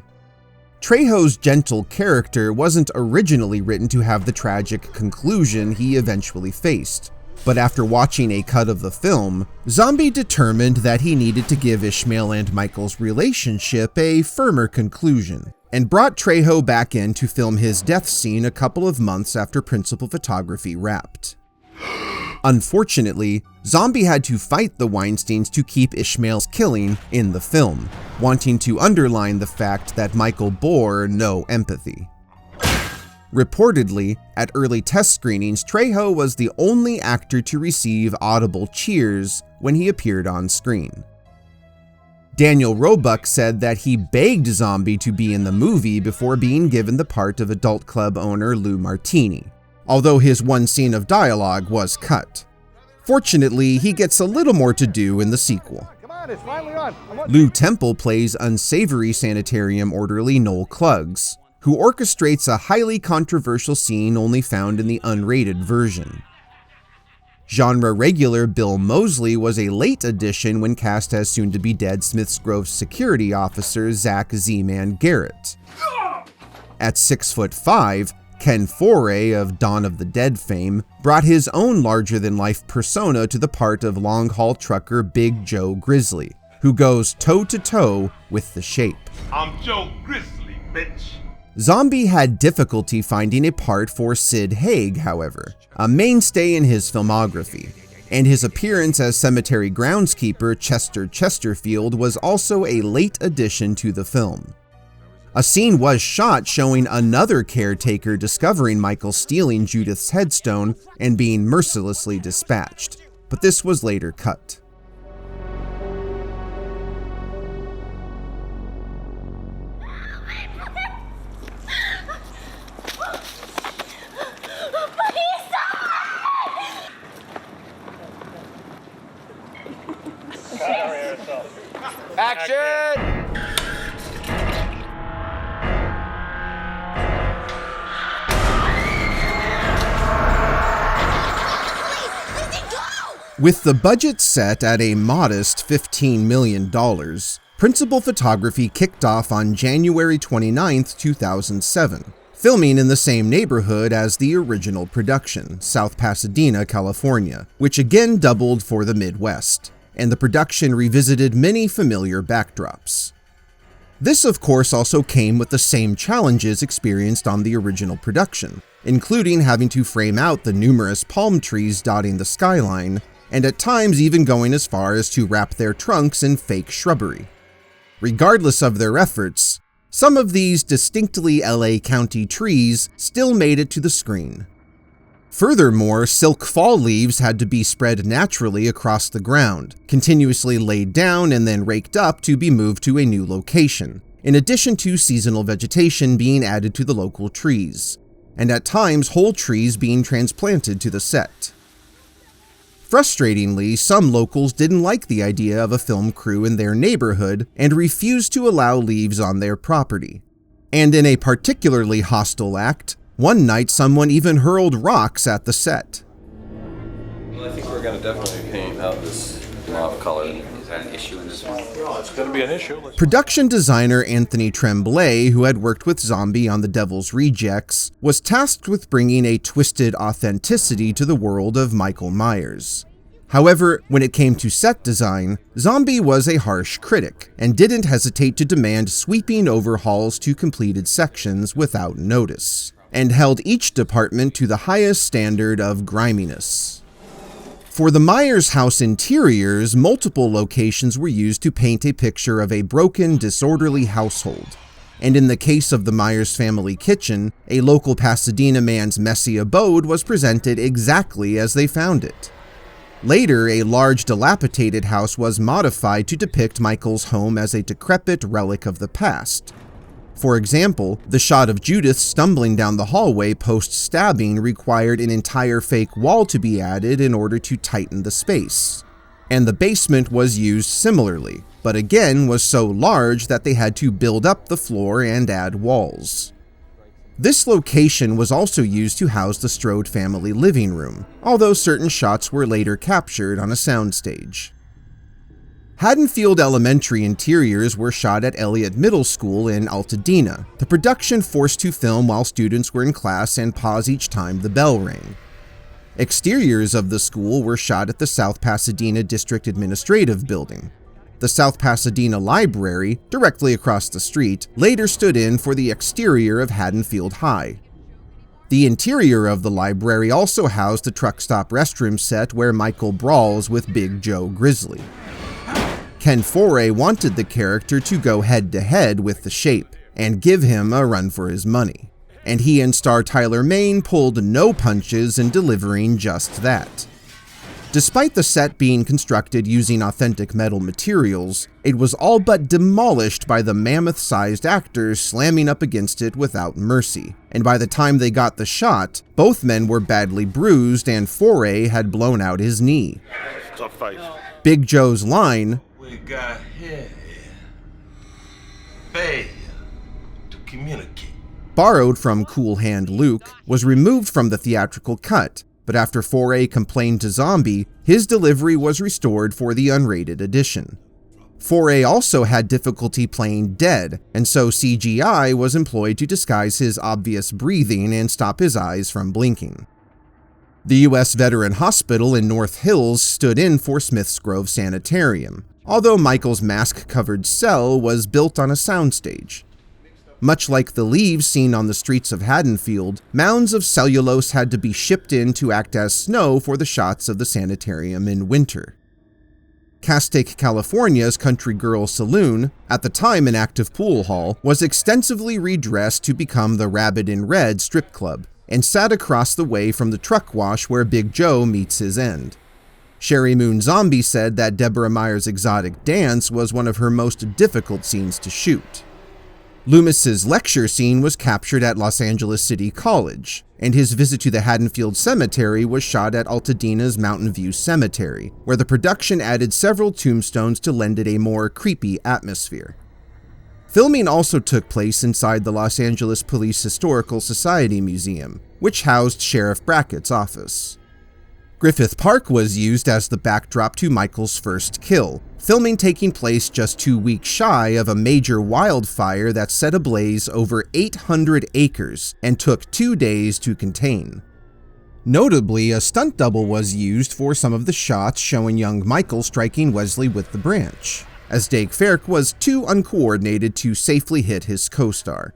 Trejo's gentle character wasn't originally written to have the tragic conclusion he eventually faced, but after watching a cut of the film, Zombie determined that he needed to give Ishmael and Michael's relationship a firmer conclusion, and brought Trejo back in to film his death scene a couple of months after principal photography wrapped. Unfortunately, Zombie had to fight the Weinsteins to keep Ishmael's killing in the film, wanting to underline the fact that Michael bore no empathy. Reportedly, at early test screenings, Trejo was the only actor to receive audible cheers when he appeared on screen. Daniel Roebuck said that he begged Zombie to be in the movie before being given the part of adult club owner Lou Martini, although his one scene of dialogue was cut. Fortunately, he gets a little more to do in the sequel. Come on, it's finally on. Lou Temple plays unsavory sanitarium orderly Noel Kluggs, who orchestrates a highly controversial scene only found in the unrated version. Genre regular Bill Moseley was a late addition when cast as soon-to-be-dead Smith's Grove security officer Zach Z-Man Garrett. At 6'5", Ken Foray of Dawn of the Dead fame brought his own larger-than-life persona to the part of long-haul trucker Big Joe Grizzly, who goes toe-to-toe with the Shape. I'm Joe Grizzly, bitch. Zombie had difficulty finding a part for Sid Haig, however, a mainstay in his filmography, and his appearance as cemetery groundskeeper Chester Chesterfield was also a late addition to the film. A scene was shot showing another caretaker discovering Michael stealing Judith's headstone and being mercilessly dispatched, but this was later cut. Action! With the budget set at a modest $15 million, principal photography kicked off on January 29, 2007, filming in the same neighborhood as the original production, South Pasadena, California, which again doubled for the Midwest, and the production revisited many familiar backdrops. This, of course, also came with the same challenges experienced on the original production, including having to frame out the numerous palm trees dotting the skyline, and at times even going as far as to wrap their trunks in fake shrubbery. Regardless of their efforts, some of these distinctly LA County trees still made it to the screen. Furthermore, silk fall leaves had to be spread naturally across the ground, continuously laid down and then raked up to be moved to a new location, in addition to seasonal vegetation being added to the local trees, and at times whole trees being transplanted to the set. Frustratingly, some locals didn't like the idea of a film crew in their neighborhood and refused to allow leaves on their property. And in a particularly hostile act, one night someone even hurled rocks at the set. Well, I think we're going to definitely paint out this mauve color. Is that an issue in this one? No, it's going to be an issue. Production designer Anthony Tremblay, who had worked with Zombie on The Devil's Rejects, was tasked with bringing a twisted authenticity to the world of Michael Myers. However, when it came to set design, Zombie was a harsh critic and didn't hesitate to demand sweeping overhauls to completed sections without notice, and held each department to the highest standard of griminess. For the Myers house interiors, multiple locations were used to paint a picture of a broken, disorderly household. And in the case of the Myers family kitchen, a local Pasadena man's messy abode was presented exactly as they found it. Later, a large dilapidated house was modified to depict Michael's home as a decrepit relic of the past. For example, the shot of Judith stumbling down the hallway post-stabbing required an entire fake wall to be added in order to tighten the space. And the basement was used similarly, but again was so large that they had to build up the floor and add walls. This location was also used to house the Strode family living room, although certain shots were later captured on a soundstage. Haddonfield Elementary interiors were shot at Elliott Middle School in Altadena, the production forced to film while students were in class and pause each time the bell rang. Exteriors of the school were shot at the South Pasadena District Administrative Building. The South Pasadena Library, directly across the street, later stood in for the exterior of Haddonfield High. The interior of the library also housed the truck stop restroom set where Michael brawls with Big Joe Grizzly. Ken Foray wanted the character to go head-to-head with the Shape and give him a run for his money, and he and star Tyler Mane pulled no punches in delivering just that. Despite the set being constructed using authentic metal materials, it was all but demolished by the mammoth-sized actors slamming up against it without mercy, and by the time they got the shot, both men were badly bruised and Foray had blown out his knee. Tough fight. Big Joe's line, We got here. Failure to communicate. borrowed from Cool Hand Luke, was removed from the theatrical cut, but after Foray complained to Zombie, his delivery was restored for the unrated edition. Foray also had difficulty playing dead, and so CGI was employed to disguise his obvious breathing and stop his eyes from blinking. The U.S. Veteran Hospital in North Hills stood in for Smith's Grove Sanitarium, although Michael's mask-covered cell was built on a soundstage. Much like the leaves seen on the streets of Haddonfield, mounds of cellulose had to be shipped in to act as snow for the shots of the sanitarium in winter. Castaic, California's Country Girl Saloon, at the time an active pool hall, was extensively redressed to become the Rabbit in Red strip club, and sat across the way from the truck wash where Big Joe meets his end. Sheri Moon Zombie said that Deborah Myers' exotic dance was one of her most difficult scenes to shoot. Loomis's lecture scene was captured at Los Angeles City College, and his visit to the Haddonfield Cemetery was shot at Altadena's Mountain View Cemetery, where the production added several tombstones to lend it a more creepy atmosphere. Filming also took place inside the Los Angeles Police Historical Society Museum, which housed Sheriff Brackett's office. Griffith Park was used as the backdrop to Michael's first kill, filming taking place just 2 weeks shy of a major wildfire that set ablaze over 800 acres and took 2 days to contain. Notably, a stunt double was used for some of the shots showing young Michael striking Wesley with the branch, as Daeg Faerch was too uncoordinated to safely hit his co-star.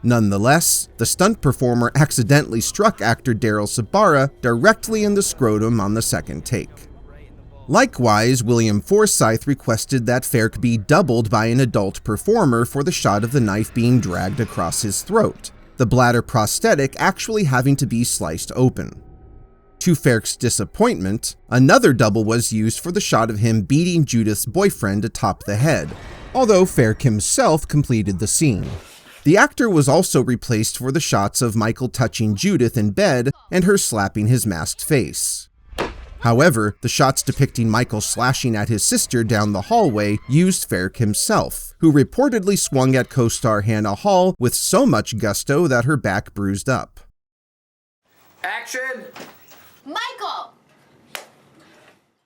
Nonetheless, the stunt performer accidentally struck actor Daryl Sabara directly in the scrotum on the second take. Likewise, William Forsythe requested that Faerch be doubled by an adult performer for the shot of the knife being dragged across his throat, the bladder prosthetic actually having to be sliced open. To Faerch's disappointment, another double was used for the shot of him beating Judith's boyfriend atop the head, although Faerch himself completed the scene. The actor was also replaced for the shots of Michael touching Judith in bed and her slapping his masked face. However, the shots depicting Michael slashing at his sister down the hallway used Faerch himself, who reportedly swung at co-star Hannah Hall with so much gusto that her back bruised up. Action! Michael!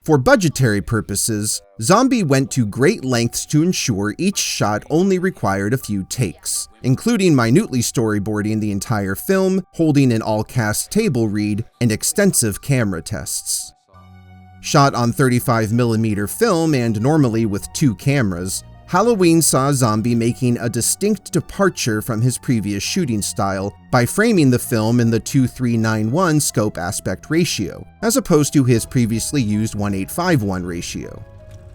For budgetary purposes, Zombie went to great lengths to ensure each shot only required a few takes, including minutely storyboarding the entire film, holding an all-cast table read, and extensive camera tests. Shot on 35mm film and normally with 2 cameras, Halloween saw Zombie making a distinct departure from his previous shooting style by framing the film in the 2:3:9:1 scope aspect ratio, as opposed to his previously used 1:8:5:1 ratio.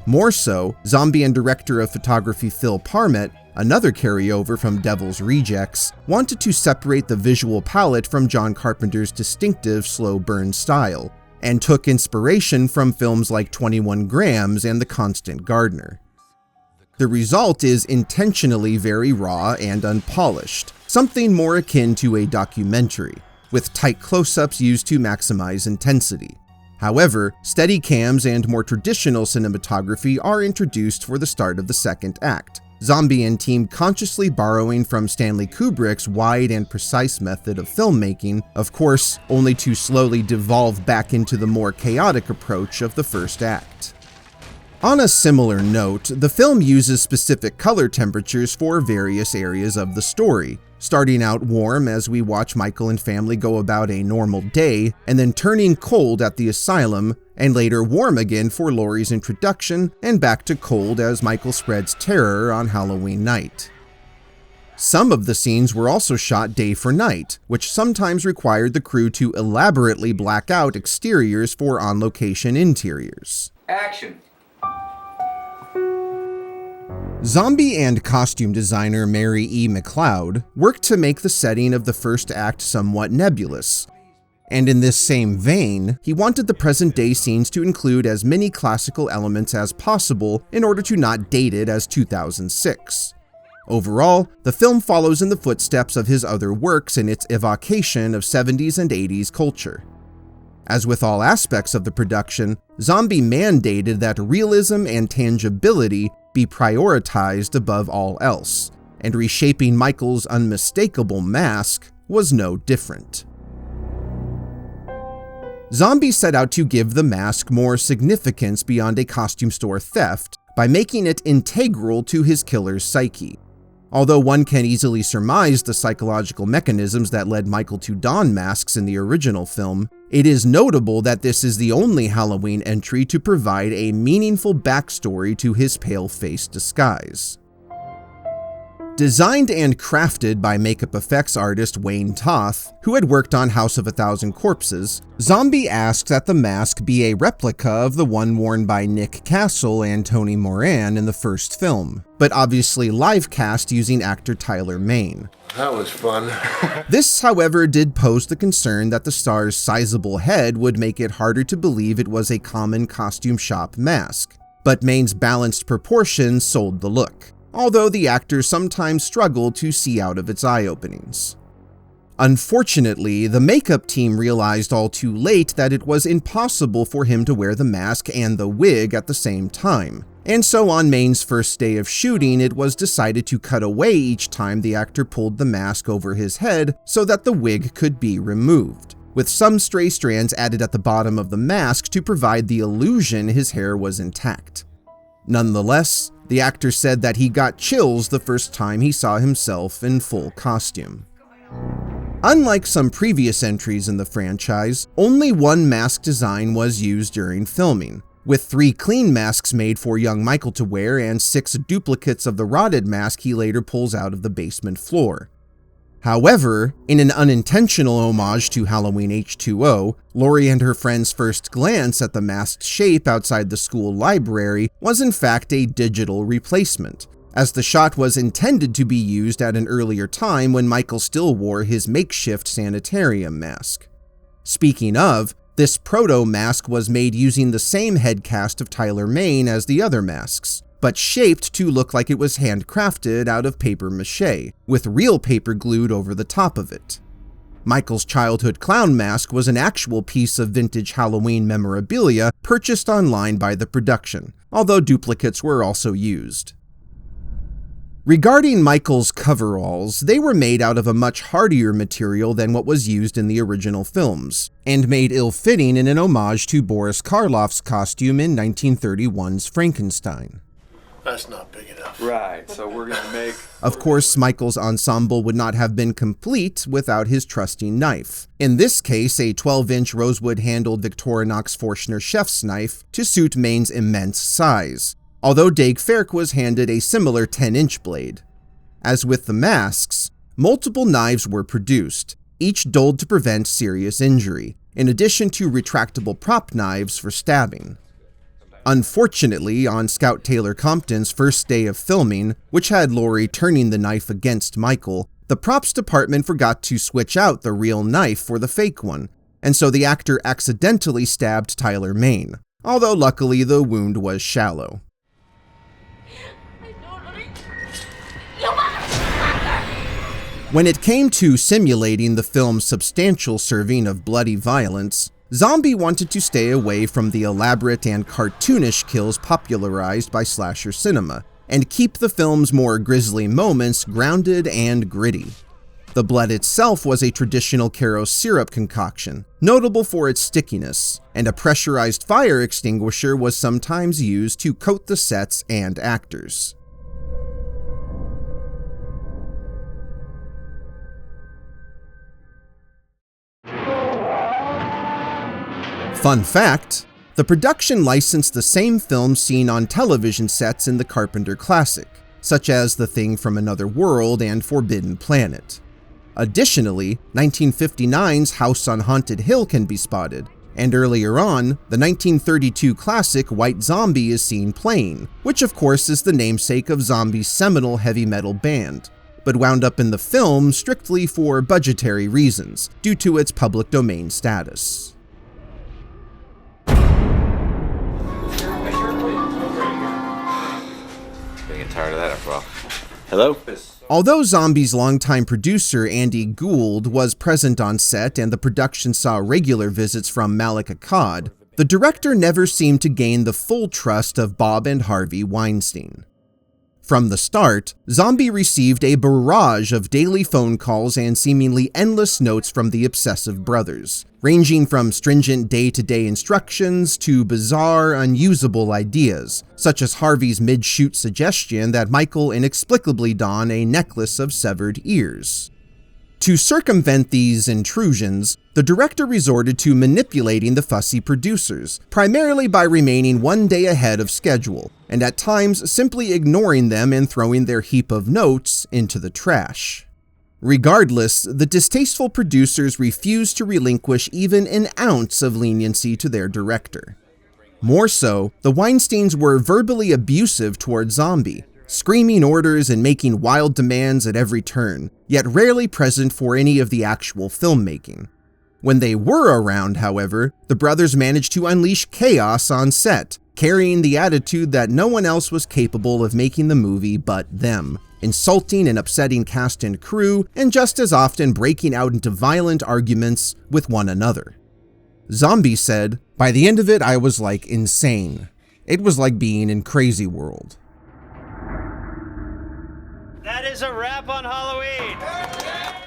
More so, Zombie and director of photography Phil Parmet, another carryover from Devil's Rejects, wanted to separate the visual palette from John Carpenter's distinctive slow burn style, and took inspiration from films like 21 Grams and The Constant Gardener. The result is intentionally very raw and unpolished, something more akin to a documentary, with tight close-ups used to maximize intensity. However, steady cams and more traditional cinematography are introduced for the start of the second act, Zombie and team consciously borrowing from Stanley Kubrick's wide and precise method of filmmaking, of course, only to slowly devolve back into the more chaotic approach of the first act. On a similar note, the film uses specific color temperatures for various areas of the story, starting out warm as we watch Michael and family go about a normal day, and then turning cold at the asylum, and later warm again for Laurie's introduction, and back to cold as Michael spreads terror on Halloween night. Some of the scenes were also shot day for night, which sometimes required the crew to elaborately black out exteriors for on-location interiors. Action! Zombie and costume designer Mary E. McLeod worked to make the setting of the first act somewhat nebulous, and in this same vein, he wanted the present-day scenes to include as many classical elements as possible in order to not date it as 2006. Overall, the film follows in the footsteps of his other works in its evocation of 70s and 80s culture. As with all aspects of the production, Zombie mandated that realism and tangibility be prioritized above all else, and reshaping Michael's unmistakable mask was no different. Zombie set out to give the mask more significance beyond a costume store theft by making it integral to his killer's psyche. Although one can easily surmise the psychological mechanisms that led Michael to don masks in the original film, it is notable that this is the only Halloween entry to provide a meaningful backstory to his pale-faced disguise. Designed and crafted by makeup effects artist Wayne Toth, who had worked on House of a Thousand Corpses, Zombie asked that the mask be a replica of the one worn by Nick Castle and Tony Moran in the first film, but obviously live cast using actor Tyler Mane. That was fun. This, however, did pose the concern that the star's sizable head would make it harder to believe it was a common costume shop mask, but Mane's balanced proportions sold the look, although the actor sometimes struggled to see out of its eye openings. Unfortunately, the makeup team realized all too late that it was impossible for him to wear the mask and the wig at the same time, and so on Mane's first day of shooting, it was decided to cut away each time the actor pulled the mask over his head so that the wig could be removed, with some stray strands added at the bottom of the mask to provide the illusion his hair was intact. Nonetheless, the actor said that he got chills the first time he saw himself in full costume. Unlike some previous entries in the franchise, only one mask design was used during filming, with 3 clean masks made for young Michael to wear and 6 duplicates of the rotted mask he later pulls out of the basement floor. However, in an unintentional homage to Halloween H2O, Laurie and her friend's first glance at the masked shape outside the school library was in fact a digital replacement, as the shot was intended to be used at an earlier time when Michael still wore his makeshift sanitarium mask. Speaking of, this proto-mask was made using the same head cast of Tyler Mane as the other masks, but shaped to look like it was handcrafted out of paper mache, with real paper glued over the top of it. Michael's childhood clown mask was an actual piece of vintage Halloween memorabilia purchased online by the production, although duplicates were also used. Regarding Michael's coveralls, they were made out of a much hardier material than what was used in the original films, and made ill-fitting in an homage to Boris Karloff's costume in 1931's Frankenstein. That's not big enough. Right, so we're gonna make... Of course, Michael's ensemble would not have been complete without his trusty knife. In this case, a 12-inch rosewood-handled Victorinox Forstner chef's knife to suit Mane's immense size, although Daeg Faerch was handed a similar 10-inch blade. As with the masks, multiple knives were produced, each dulled to prevent serious injury, in addition to retractable prop knives for stabbing. Unfortunately, on Scout Taylor-Compton's first day of filming, which had Laurie turning the knife against Michael, the props department forgot to switch out the real knife for the fake one, and so the actor accidentally stabbed Tyler Mane, although luckily the wound was shallow. When it came to simulating the film's substantial serving of bloody violence, Zombie wanted to stay away from the elaborate and cartoonish kills popularized by slasher cinema, and keep the film's more grisly moments grounded and gritty. The blood itself was a traditional Karo syrup concoction, notable for its stickiness, and a pressurized fire extinguisher was sometimes used to coat the sets and actors. Fun fact, the production licensed the same films seen on television sets in the Carpenter classic, such as The Thing from Another World and Forbidden Planet. Additionally, 1959's House on Haunted Hill can be spotted, and earlier on, the 1932 classic White Zombie is seen playing, which of course is the namesake of Zombie's seminal heavy metal band, but wound up in the film strictly for budgetary reasons, due to its public domain status. Tired of that after all. Hello? Although Zombie's longtime producer Andy Gould was present on set and the production saw regular visits from Malik Akkad, the director never seemed to gain the full trust of Bob and Harvey Weinstein. From the start, Zombie received a barrage of daily phone calls and seemingly endless notes from the obsessive brothers, ranging from stringent day-to-day instructions to bizarre, unusable ideas, such as Harvey's mid-shoot suggestion that Michael inexplicably don a necklace of severed ears. To circumvent these intrusions, the director resorted to manipulating the fussy producers, primarily by remaining one day ahead of schedule, and at times simply ignoring them and throwing their heap of notes into the trash. Regardless, the distasteful producers refused to relinquish even an ounce of leniency to their director. More so, the Weinsteins were verbally abusive toward Zombie, screaming orders and making wild demands at every turn, yet rarely present for any of the actual filmmaking. When they were around, however, the brothers managed to unleash chaos on set, carrying the attitude that no one else was capable of making the movie but them, insulting and upsetting cast and crew, and just as often breaking out into violent arguments with one another. Zombie said, "By the end of it, I was like insane. It was like being in Crazy World." That is a wrap on Halloween.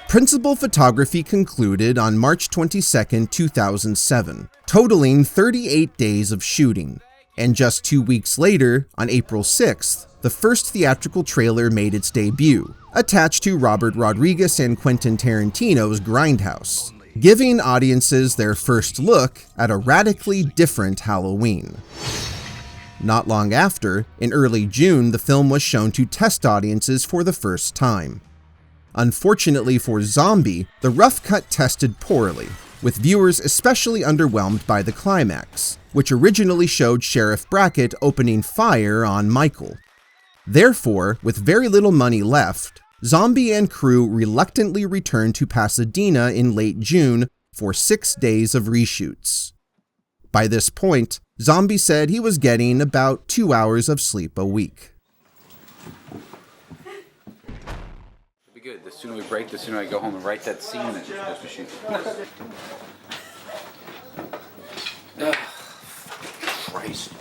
Principal photography concluded on March 22, 2007, totaling 38 days of shooting, and just 2 weeks later, on April 6th, the first theatrical trailer made its debut, attached to Robert Rodriguez and Quentin Tarantino's Grindhouse, giving audiences their first look at a radically different Halloween. Not long after, in early June, the film was shown to test audiences for the first time. Unfortunately for Zombie, the rough cut tested poorly, with viewers especially underwhelmed by the climax, which originally showed Sheriff Brackett opening fire on Michael. Therefore, with very little money left, Zombie and crew reluctantly returned to Pasadena in late June for 6 days of reshoots. By this point, Zombie said he was getting about 2 hours of sleep a week. It'll be good. The sooner we break, the sooner I go home and write that scene that you're supposed to shoot. Christ.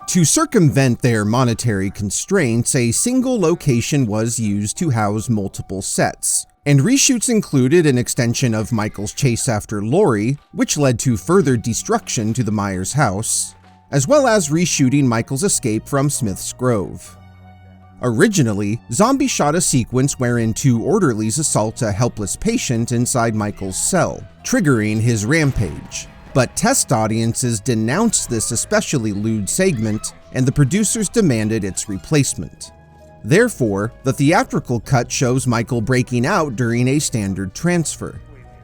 To circumvent their monetary constraints, a single location was used to house multiple sets, and reshoots included an extension of Michael's chase after Laurie, which led to further destruction to the Myers house, as well as reshooting Michael's escape from Smith's Grove. Originally, Zombie shot a sequence wherein 2 orderlies assault a helpless patient inside Michael's cell, triggering his rampage. But test audiences denounced this especially lewd segment, and the producers demanded its replacement. Therefore, the theatrical cut shows Michael breaking out during a standard transfer.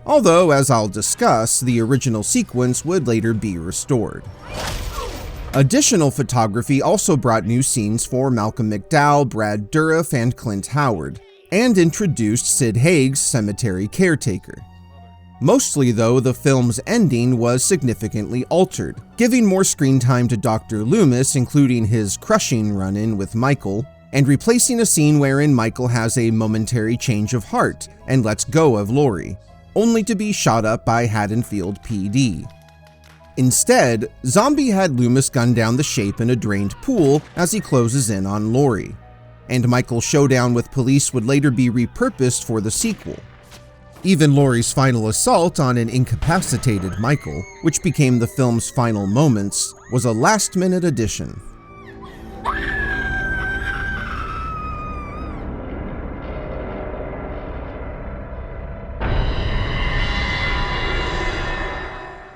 Although, as I'll discuss, the original sequence would later be restored. Additional photography also brought new scenes for Malcolm McDowell, Brad Dourif, and Clint Howard, and introduced Sid Haig's cemetery caretaker. Mostly though, the film's ending was significantly altered, giving more screen time to Dr. Loomis, including his crushing run-in with Michael, and replacing a scene wherein Michael has a momentary change of heart and lets go of Laurie, only to be shot up by Haddonfield PD. Instead, Zombie had Loomis gun down the shape in a drained pool as he closes in on Laurie, and Michael's showdown with police would later be repurposed for the sequel. Even Laurie's final assault on an incapacitated Michael, which became the film's final moments, was a last-minute addition.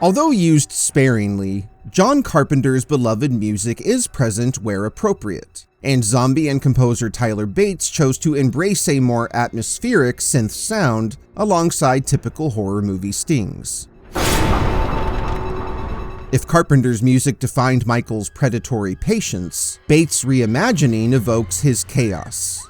Although used sparingly, John Carpenter's beloved music is present where appropriate, and Zombie and composer Tyler Bates chose to embrace a more atmospheric synth sound alongside typical horror movie stings. If Carpenter's music defined Michael's predatory patience, Bates' reimagining evokes his chaos.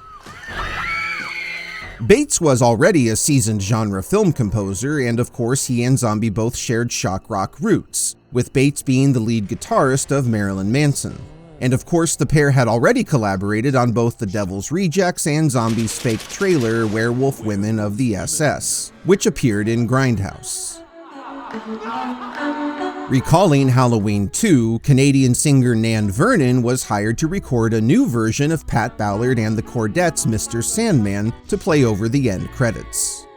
Bates was already a seasoned genre film composer, and of course he and Zombie both shared shock rock roots, with Bates being the lead guitarist of Marilyn Manson. And of course the pair had already collaborated on both The Devil's Rejects and Zombie's fake trailer Werewolf Women of the SS, which appeared in Grindhouse. Recalling Halloween 2, Canadian singer Nan Vernon was hired to record a new version of Pat Ballard and the Chordettes' Mr. Sandman to play over the end credits.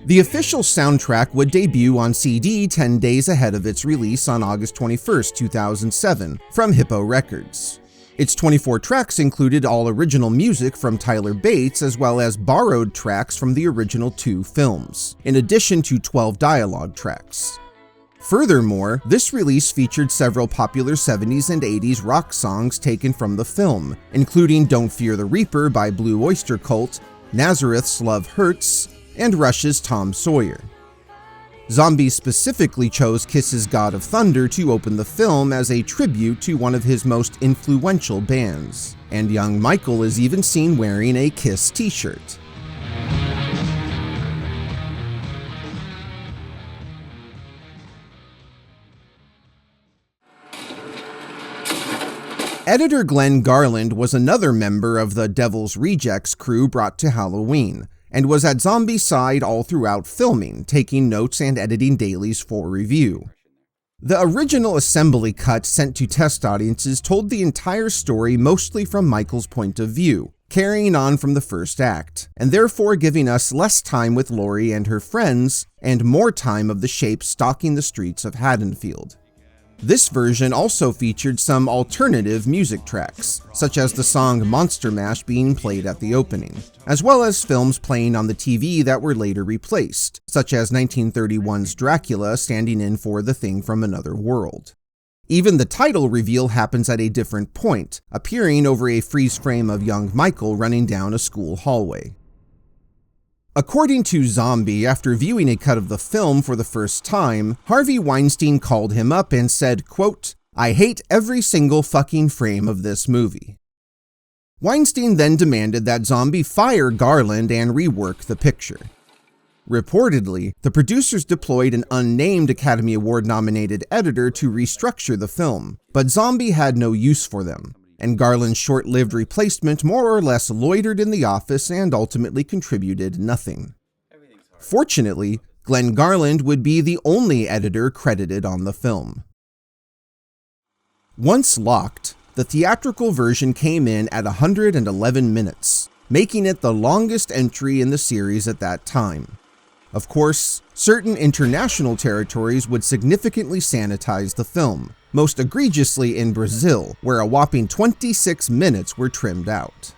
The official soundtrack would debut on CD 10 days ahead of its release on August 21, 2007, from Hippo Records. Its 24 tracks included all original music from Tyler Bates as well as borrowed tracks from the original 2 films, in addition to 12 dialogue tracks. Furthermore, this release featured several popular 70s and 80s rock songs taken from the film, including Don't Fear the Reaper by Blue Oyster Cult, Nazareth's Love Hurts, and Rush's Tom Sawyer. Zombie specifically chose Kiss's God of Thunder to open the film as a tribute to one of his most influential bands, and young Michael is even seen wearing a Kiss t-shirt. Editor Glenn Garland was another member of the Devil's Rejects crew brought to Halloween, and was at Zombie's side all throughout filming, taking notes and editing dailies for review. The original assembly cut sent to test audiences told the entire story mostly from Michael's point of view, carrying on from the first act, and therefore giving us less time with Laurie and her friends, and more time of the shape stalking the streets of Haddonfield. This version also featured some alternative music tracks, such as the song Monster Mash being played at the opening, as well as films playing on the TV that were later replaced, such as 1931's Dracula standing in for The Thing from Another World. Even the title reveal happens at a different point, appearing over a freeze frame of young Michael running down a school hallway. According to Zombie, after viewing a cut of the film for the first time, Harvey Weinstein called him up and said, quote, "I hate every single fucking frame of this movie." Weinstein then demanded that Zombie fire Garland and rework the picture. Reportedly, the producers deployed an unnamed Academy Award-nominated editor to restructure the film, but Zombie had no use for them, and Garland's short-lived replacement more or less loitered in the office and ultimately contributed nothing. Fortunately, Glenn Garland would be the only editor credited on the film. Once locked, the theatrical version came in at 111 minutes, making it the longest entry in the series at that time. Of course, certain international territories would significantly sanitize the film, most egregiously in Brazil, where a whopping 26 minutes were trimmed out.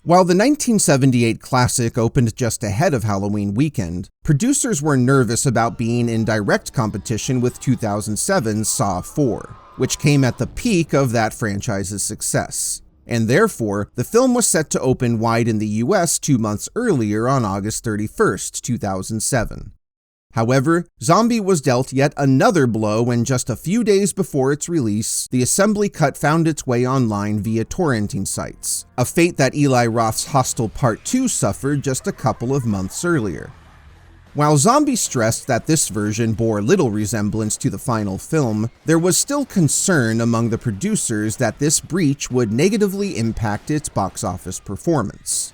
While the 1978 classic opened just ahead of Halloween weekend, producers were nervous about being in direct competition with 2007's Saw 4, which came at the peak of that franchise's success. And therefore, the film was set to open wide in the US 2 months earlier on August 31st, 2007. However, Zombie was dealt yet another blow when just a few days before its release, the assembly cut found its way online via torrenting sites, a fate that Eli Roth's Hostel Part 2 suffered just a couple of months earlier. While Zombie stressed that this version bore little resemblance to the final film, there was still concern among the producers that this breach would negatively impact its box office performance.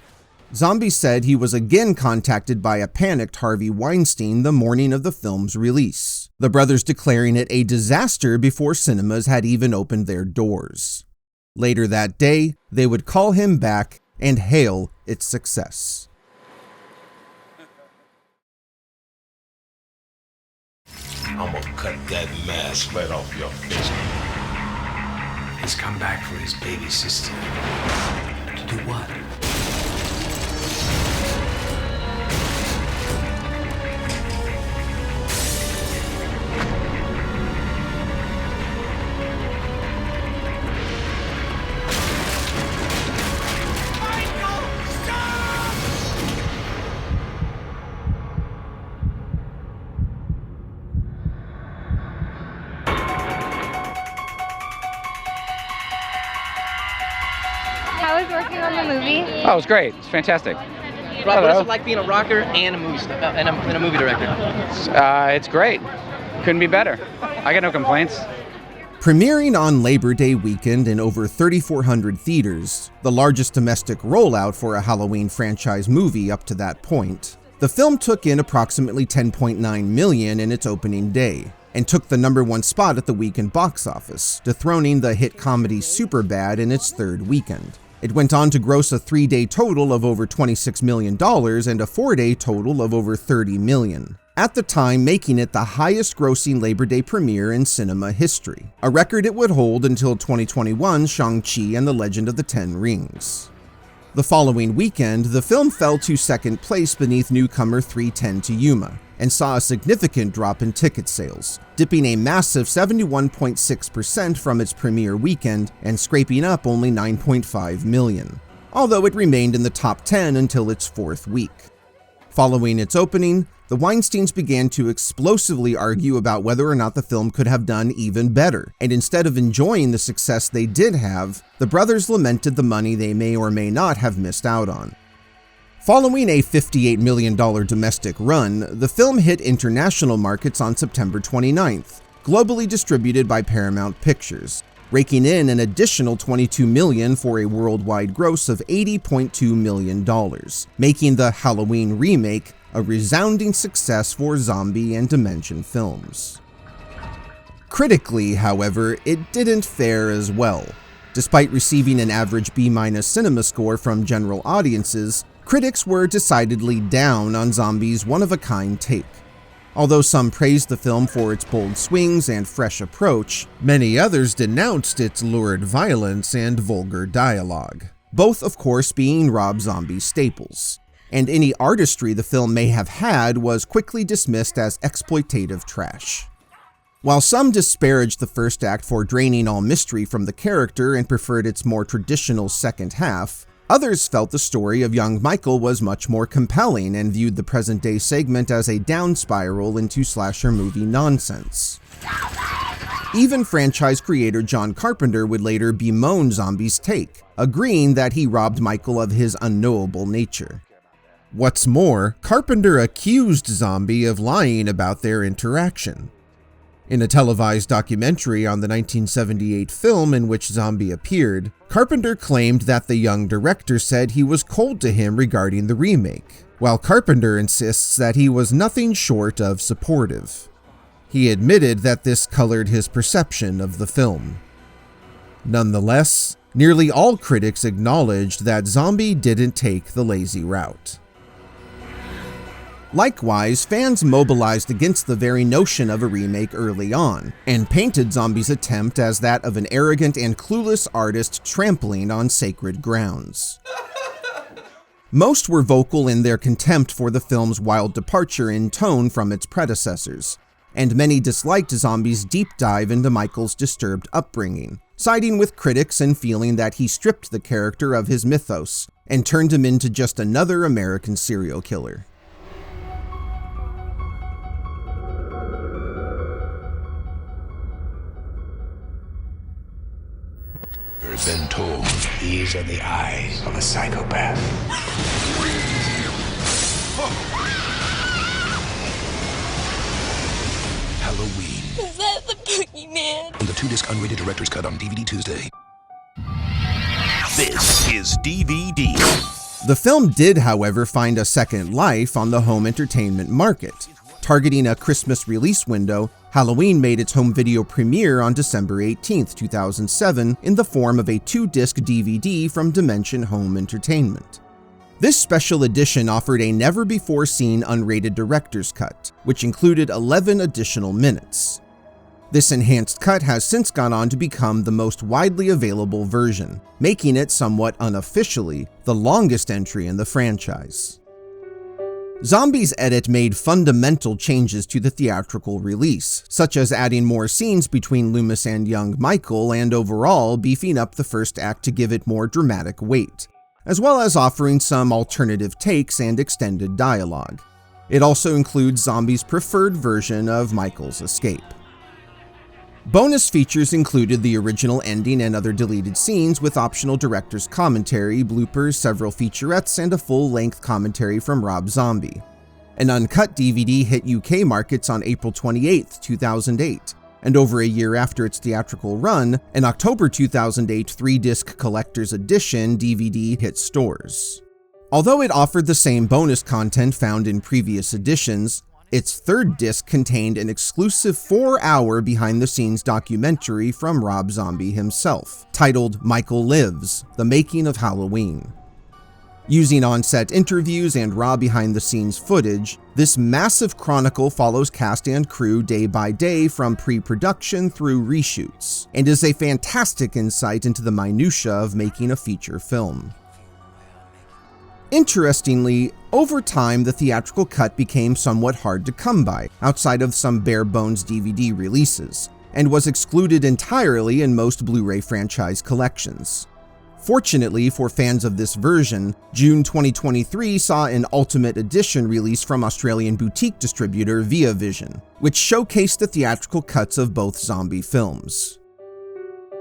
Zombie said he was again contacted by a panicked Harvey Weinstein the morning of the film's release, the brothers declaring it a disaster before cinemas had even opened their doors. Later that day, they would call him back and hail its success. I'm gonna cut that mask right off your face. He's come back for his baby sister. To do what? How was working on the movie? Oh, it was great. It's fantastic. Rob, what is it like being a rocker and a movie and a movie director? It's great. Couldn't be better. I got no complaints. Premiering on Labor Day weekend in over 3,400 theaters, the largest domestic rollout for a Halloween franchise movie up to that point, the film took in approximately $10.9 million in its opening day, and took the #1 spot at the weekend box office, dethroning the hit comedy Superbad in its third weekend. It went on to gross a 3-day total of over $26 million and a 4-day total of over $30 million, at the time making it the highest-grossing Labor Day premiere in cinema history, a record it would hold until 2021's Shang-Chi and the Legend of the Ten Rings. The following weekend, the film fell to second place beneath newcomer 3:10 to Yuma, and saw a significant drop in ticket sales, dipping a massive 71.6% from its premiere weekend and scraping up only $9.5 million, although it remained in the top 10 until its fourth week. Following its opening, the Weinsteins began to explosively argue about whether or not the film could have done even better, and instead of enjoying the success they did have, the brothers lamented the money they may or may not have missed out on. Following a $58 million domestic run, the film hit international markets on September 29th, globally distributed by Paramount Pictures, raking in an additional $22 million for a worldwide gross of $80.2 million, making the Halloween remake a resounding success for Zombie and Dimension Films. Critically, however, it didn't fare as well. Despite receiving an average B- cinema score from general audiences, critics were decidedly down on Zombie's one-of-a-kind take. Although some praised the film for its bold swings and fresh approach, many others denounced its lurid violence and vulgar dialogue, both of course being Rob Zombie's staples. And any artistry the film may have had was quickly dismissed as exploitative trash. While some disparaged the first act for draining all mystery from the character and preferred its more traditional second half, others felt the story of young Michael was much more compelling and viewed the present-day segment as a down spiral into slasher movie nonsense. Even franchise creator John Carpenter would later bemoan Zombie's take, agreeing that he robbed Michael of his unknowable nature. What's more, Carpenter accused Zombie of lying about their interaction. In a televised documentary on the 1978 film in which Zombie appeared, Carpenter claimed that the young director said he was cold to him regarding the remake, while Carpenter insists that he was nothing short of supportive. He admitted that this colored his perception of the film. Nonetheless, nearly all critics acknowledged that Zombie didn't take the lazy route. Likewise, fans mobilized against the very notion of a remake early on, and painted Zombie's attempt as that of an arrogant and clueless artist trampling on sacred grounds. Most were vocal in their contempt for the film's wild departure in tone from its predecessors, and many disliked Zombie's deep dive into Michael's disturbed upbringing, siding with critics and feeling that he stripped the character of his mythos and turned him into just another American serial killer. Been told these are the eyes of a psychopath. Halloween. Is that the boogeyman? The 2-disc unrated director's cut on DVD Tuesday. This is DVD. The film did, however, find a second life on the home entertainment market. Targeting a Christmas release window, Halloween made its home video premiere on December 18, 2007 in the form of a 2-disc DVD from Dimension Home Entertainment. This special edition offered a never-before-seen unrated director's cut, which included 11 additional minutes. This enhanced cut has since gone on to become the most widely available version, making it somewhat unofficially the longest entry in the franchise. Zombie's edit made fundamental changes to the theatrical release, such as adding more scenes between Loomis and young Michael and overall beefing up the first act to give it more dramatic weight, as well as offering some alternative takes and extended dialogue. It also includes Zombie's preferred version of Michael's escape. Bonus features included the original ending and other deleted scenes with optional director's commentary, bloopers, several featurettes, and a full-length commentary from Rob Zombie. An uncut DVD hit UK markets on April 28, 2008, and over a year after its theatrical run, an October 2008 3-disc collector's edition DVD hit stores. Although it offered the same bonus content found in previous editions, its third disc contained an exclusive 4-hour behind-the-scenes documentary from Rob Zombie himself, titled Michael Lives: The Making of Halloween. Using on-set interviews and raw behind-the-scenes footage, this massive chronicle follows cast and crew day by day from pre-production through reshoots, and is a fantastic insight into the minutiae of making a feature film. Interestingly, over time the theatrical cut became somewhat hard to come by, outside of some bare-bones DVD releases, and was excluded entirely in most Blu-ray franchise collections. Fortunately for fans of this version, June 2023 saw an Ultimate Edition release from Australian boutique distributor Via Vision, which showcased the theatrical cuts of both zombie films.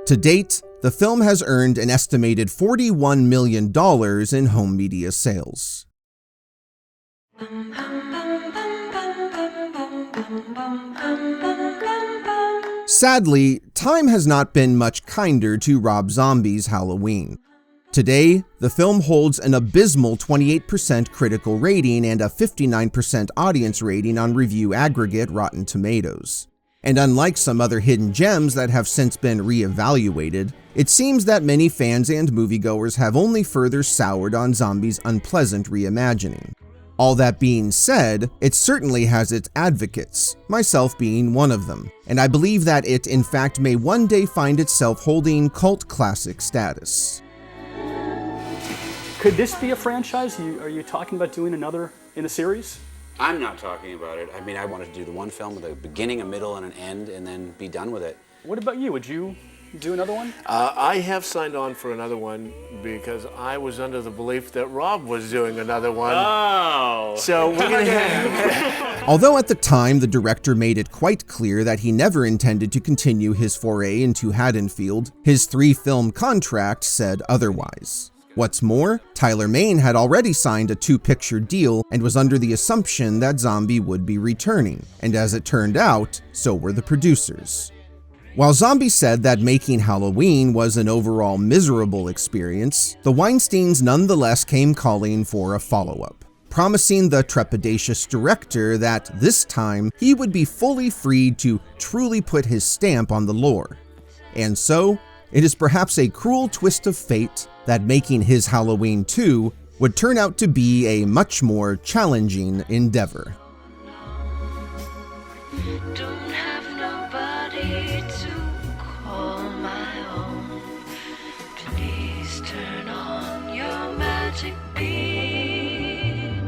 To date, the film has earned an estimated $41 million in home media sales. Sadly, time has not been much kinder to Rob Zombie's Halloween. Today, the film holds an abysmal 28% critical rating and a 59% audience rating on review aggregate Rotten Tomatoes. And unlike some other hidden gems that have since been re-evaluated, it seems that many fans and moviegoers have only further soured on Zombie's unpleasant reimagining. All that being said, it certainly has its advocates, myself being one of them, and I believe that it in fact may one day find itself holding cult classic status. Could this be a franchise? Are you talking about doing another in a series? I'm not talking about it. I mean, I wanted to do the one film with a beginning, a middle, and an end, and then be done with it. What about you? Would you do another one? I have signed on for another one because I was under the belief that Rob was doing another one. Oh. So we're going to have... Although at the time the director made it quite clear that he never intended to continue his foray into Haddonfield, his 3-film contract said otherwise. What's more, Tyler Mane had already signed a 2-picture deal and was under the assumption that Zombie would be returning, and as it turned out, so were the producers. While Zombie said that making Halloween was an overall miserable experience, the Weinsteins nonetheless came calling for a follow-up, promising the trepidatious director that this time he would be fully freed to truly put his stamp on the lore. And so, it is perhaps a cruel twist of fate that making his Halloween 2 would turn out to be a much more challenging endeavor. Don't have nobody to call my own. Please turn on your magic beam.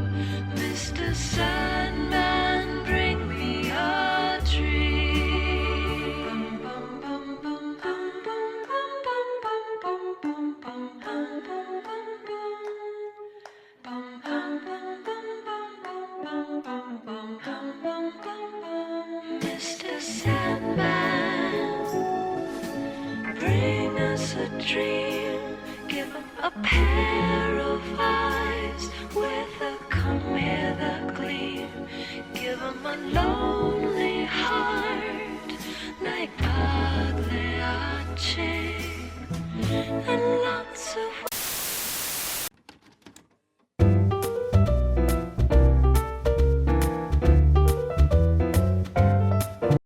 Mr. Sandman, bring me a dream. Bum, bum, bum, bum, bum, bum, bum, bum, bum, bum, bum, bum, bum, bum, bum, bum, bum. Mr. Sandman, bring us a dream. Give up a pen.